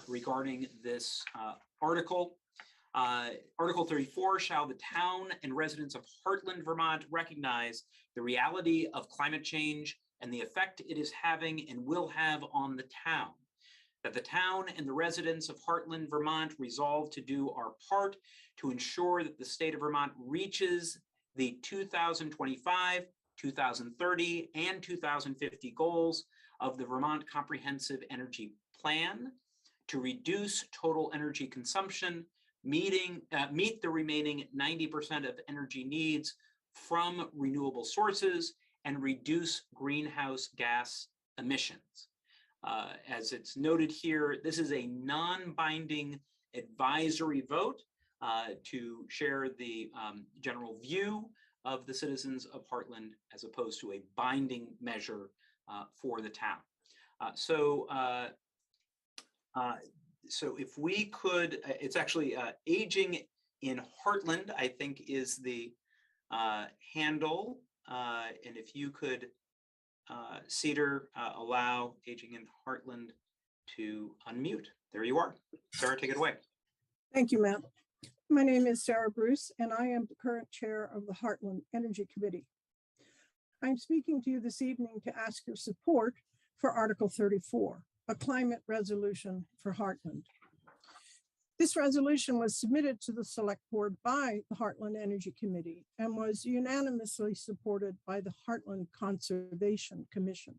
regarding this article. Article 34, shall the town and residents of Hartland, Vermont recognize the reality of climate change and the effect it is having and will have on the town. That the town and the residents of Hartland, Vermont resolve to do our part to ensure that the state of Vermont reaches the 2025, 2030, and 2050 goals of the Vermont Comprehensive Energy Plan to reduce total energy consumption, meet the remaining 90% of energy needs from renewable sources, and reduce greenhouse gas emissions. As it's noted here, this is a non-binding advisory vote to share the general view of the citizens of Hartland as opposed to a binding measure for the town. So if we could, it's actually Aging in Hartland, I think is the handle. And if you could, Cedar, allow Aging in Hartland to unmute. There you are. Sarah, take it away. Thank you, Matt. My name is Sarah Bruce, and I am the current chair of the Hartland Energy Committee. I'm speaking to you this evening to ask your support for Article 34, a climate resolution for Hartland. This resolution was submitted to the Select Board by the Hartland Energy Committee and was unanimously supported by the Hartland Conservation Commission.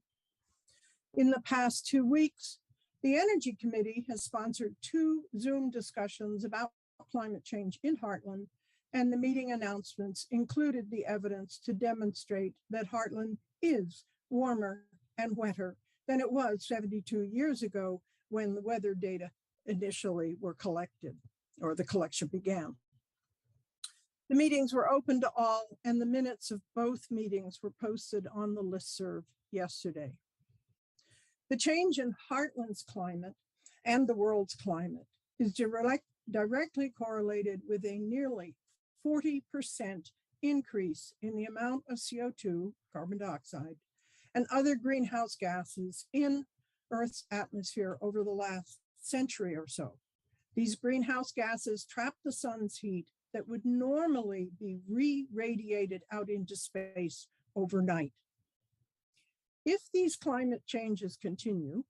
In the past 2 weeks, the Energy Committee has sponsored 2 Zoom discussions about climate change in Hartland, and the meeting announcements included the evidence to demonstrate that Hartland is warmer and wetter than it was 72 years ago when the weather data initially were collected, or the collection began. The meetings were open to all, and the minutes of both meetings were posted on the listserv yesterday. The change in Hartland's climate and the world's climate is directly correlated with a nearly 40% increase in the amount of CO2, carbon dioxide, and other greenhouse gases in Earth's atmosphere over the last century or so. These greenhouse gases trap the sun's heat that would normally be re-radiated out into space overnight. If these climate changes continue,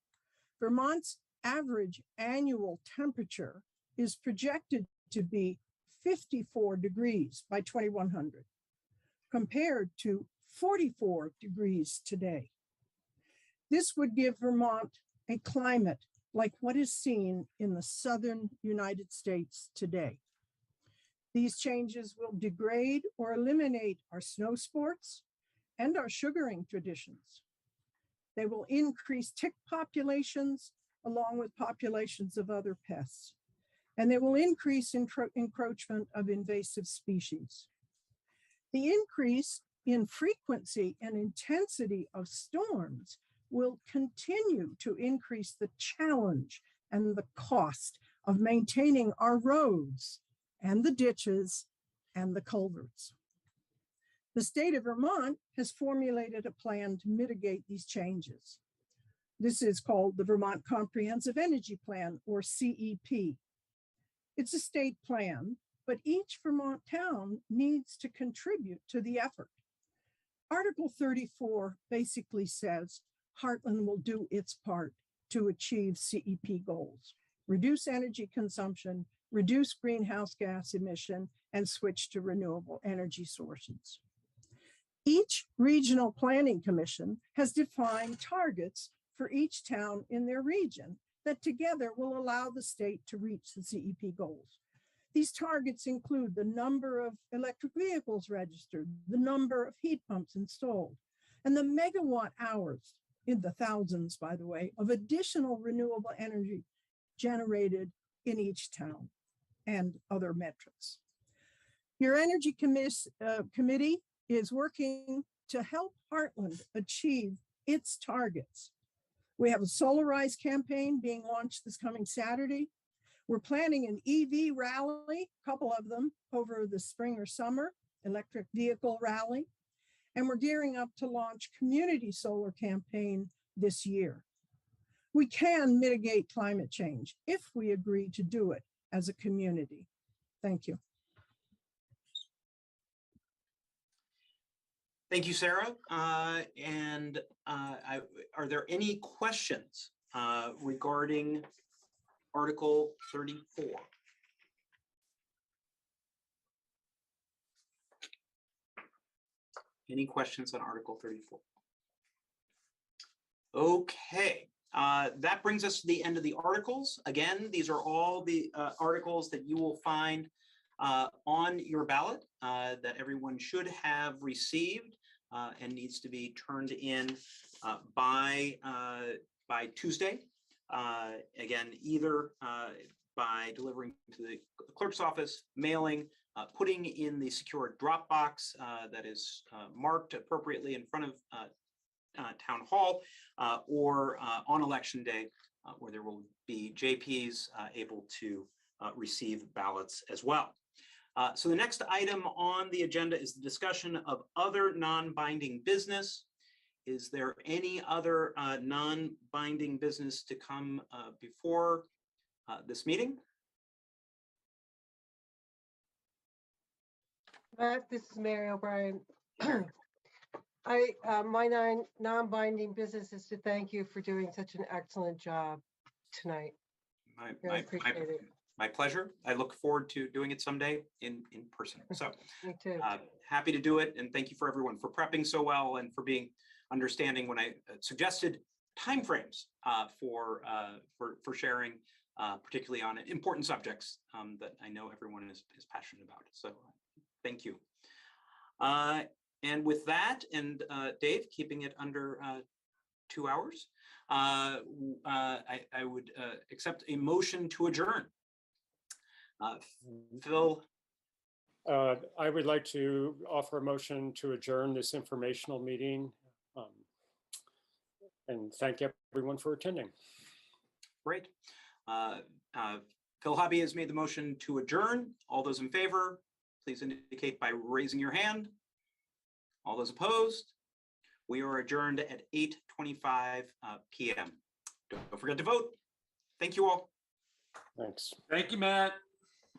Vermont's average annual temperature is projected to be 54 degrees by 2100, compared to 44 degrees today. This would give Vermont a climate like what is seen in the southern United States today. These changes will degrade or eliminate our snow sports and our sugaring traditions. They will increase tick populations along with populations of other pests, and they will increase encroachment of invasive species. The increase in frequency and intensity of storms will continue to increase the challenge and the cost of maintaining our roads and the ditches and the culverts. The state of Vermont has formulated a plan to mitigate these changes. This is called the Vermont Comprehensive Energy Plan, or CEP. It's a state plan, but each Vermont town needs to contribute to the effort. Article 34 basically says Hartland will do its part to achieve CEP goals, reduce energy consumption, reduce greenhouse gas emission, and switch to renewable energy sources. Each regional planning commission has defined targets for each town in their region that together will allow the state to reach the CEP goals. These targets include the number of electric vehicles registered, the number of heat pumps installed, and the megawatt hours, in the thousands, by the way, of additional renewable energy generated in each town, and other metrics. Your Energy Committee is working to help Hartland achieve its targets. We have a Solarize campaign being launched this coming Saturday. We're planning an EV rally, a couple of them over the spring or summer, electric vehicle rally. And we're gearing up to launch community solar campaign this year. We can mitigate climate change if we agree to do it as a community. Thank you. Thank you, Sarah. Are there any questions regarding Article 34? Any questions on Article 34? Okay, that brings us to the end of the articles. Again, these are all the articles that you will find on your ballot that everyone should have received and needs to be turned in by Tuesday. Again, either by delivering to the clerk's office, mailing, putting in the secure drop box that is marked appropriately in front of Town Hall, or on election day, where there will be JPs able to receive ballots as well. So the next item on the agenda is the discussion of other non-binding business. Is there any other non-binding business to come before this meeting? Matt, this is Mary O'Brien. My non-binding business is to thank you for doing such an excellent job tonight. Really appreciate it. My pleasure. I look forward to doing it someday in person. So Me too. happy to do it. And thank you for everyone for prepping so well and for being understanding when I suggested timeframes for sharing, particularly on important subjects that I know everyone is passionate about. So thank you. And with that, and Dave, keeping it under 2 hours, I would accept a motion to adjourn. Phil? I would like to offer a motion to adjourn this informational meeting and thank everyone for attending. Great. Phil Hobby has made the motion to adjourn. All those in favor, please indicate by raising your hand. All those opposed? We are adjourned at 8:25 p.m. Don't forget to vote. Thank you all. Thanks. Thank you, Matt.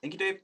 Thank you, Dave.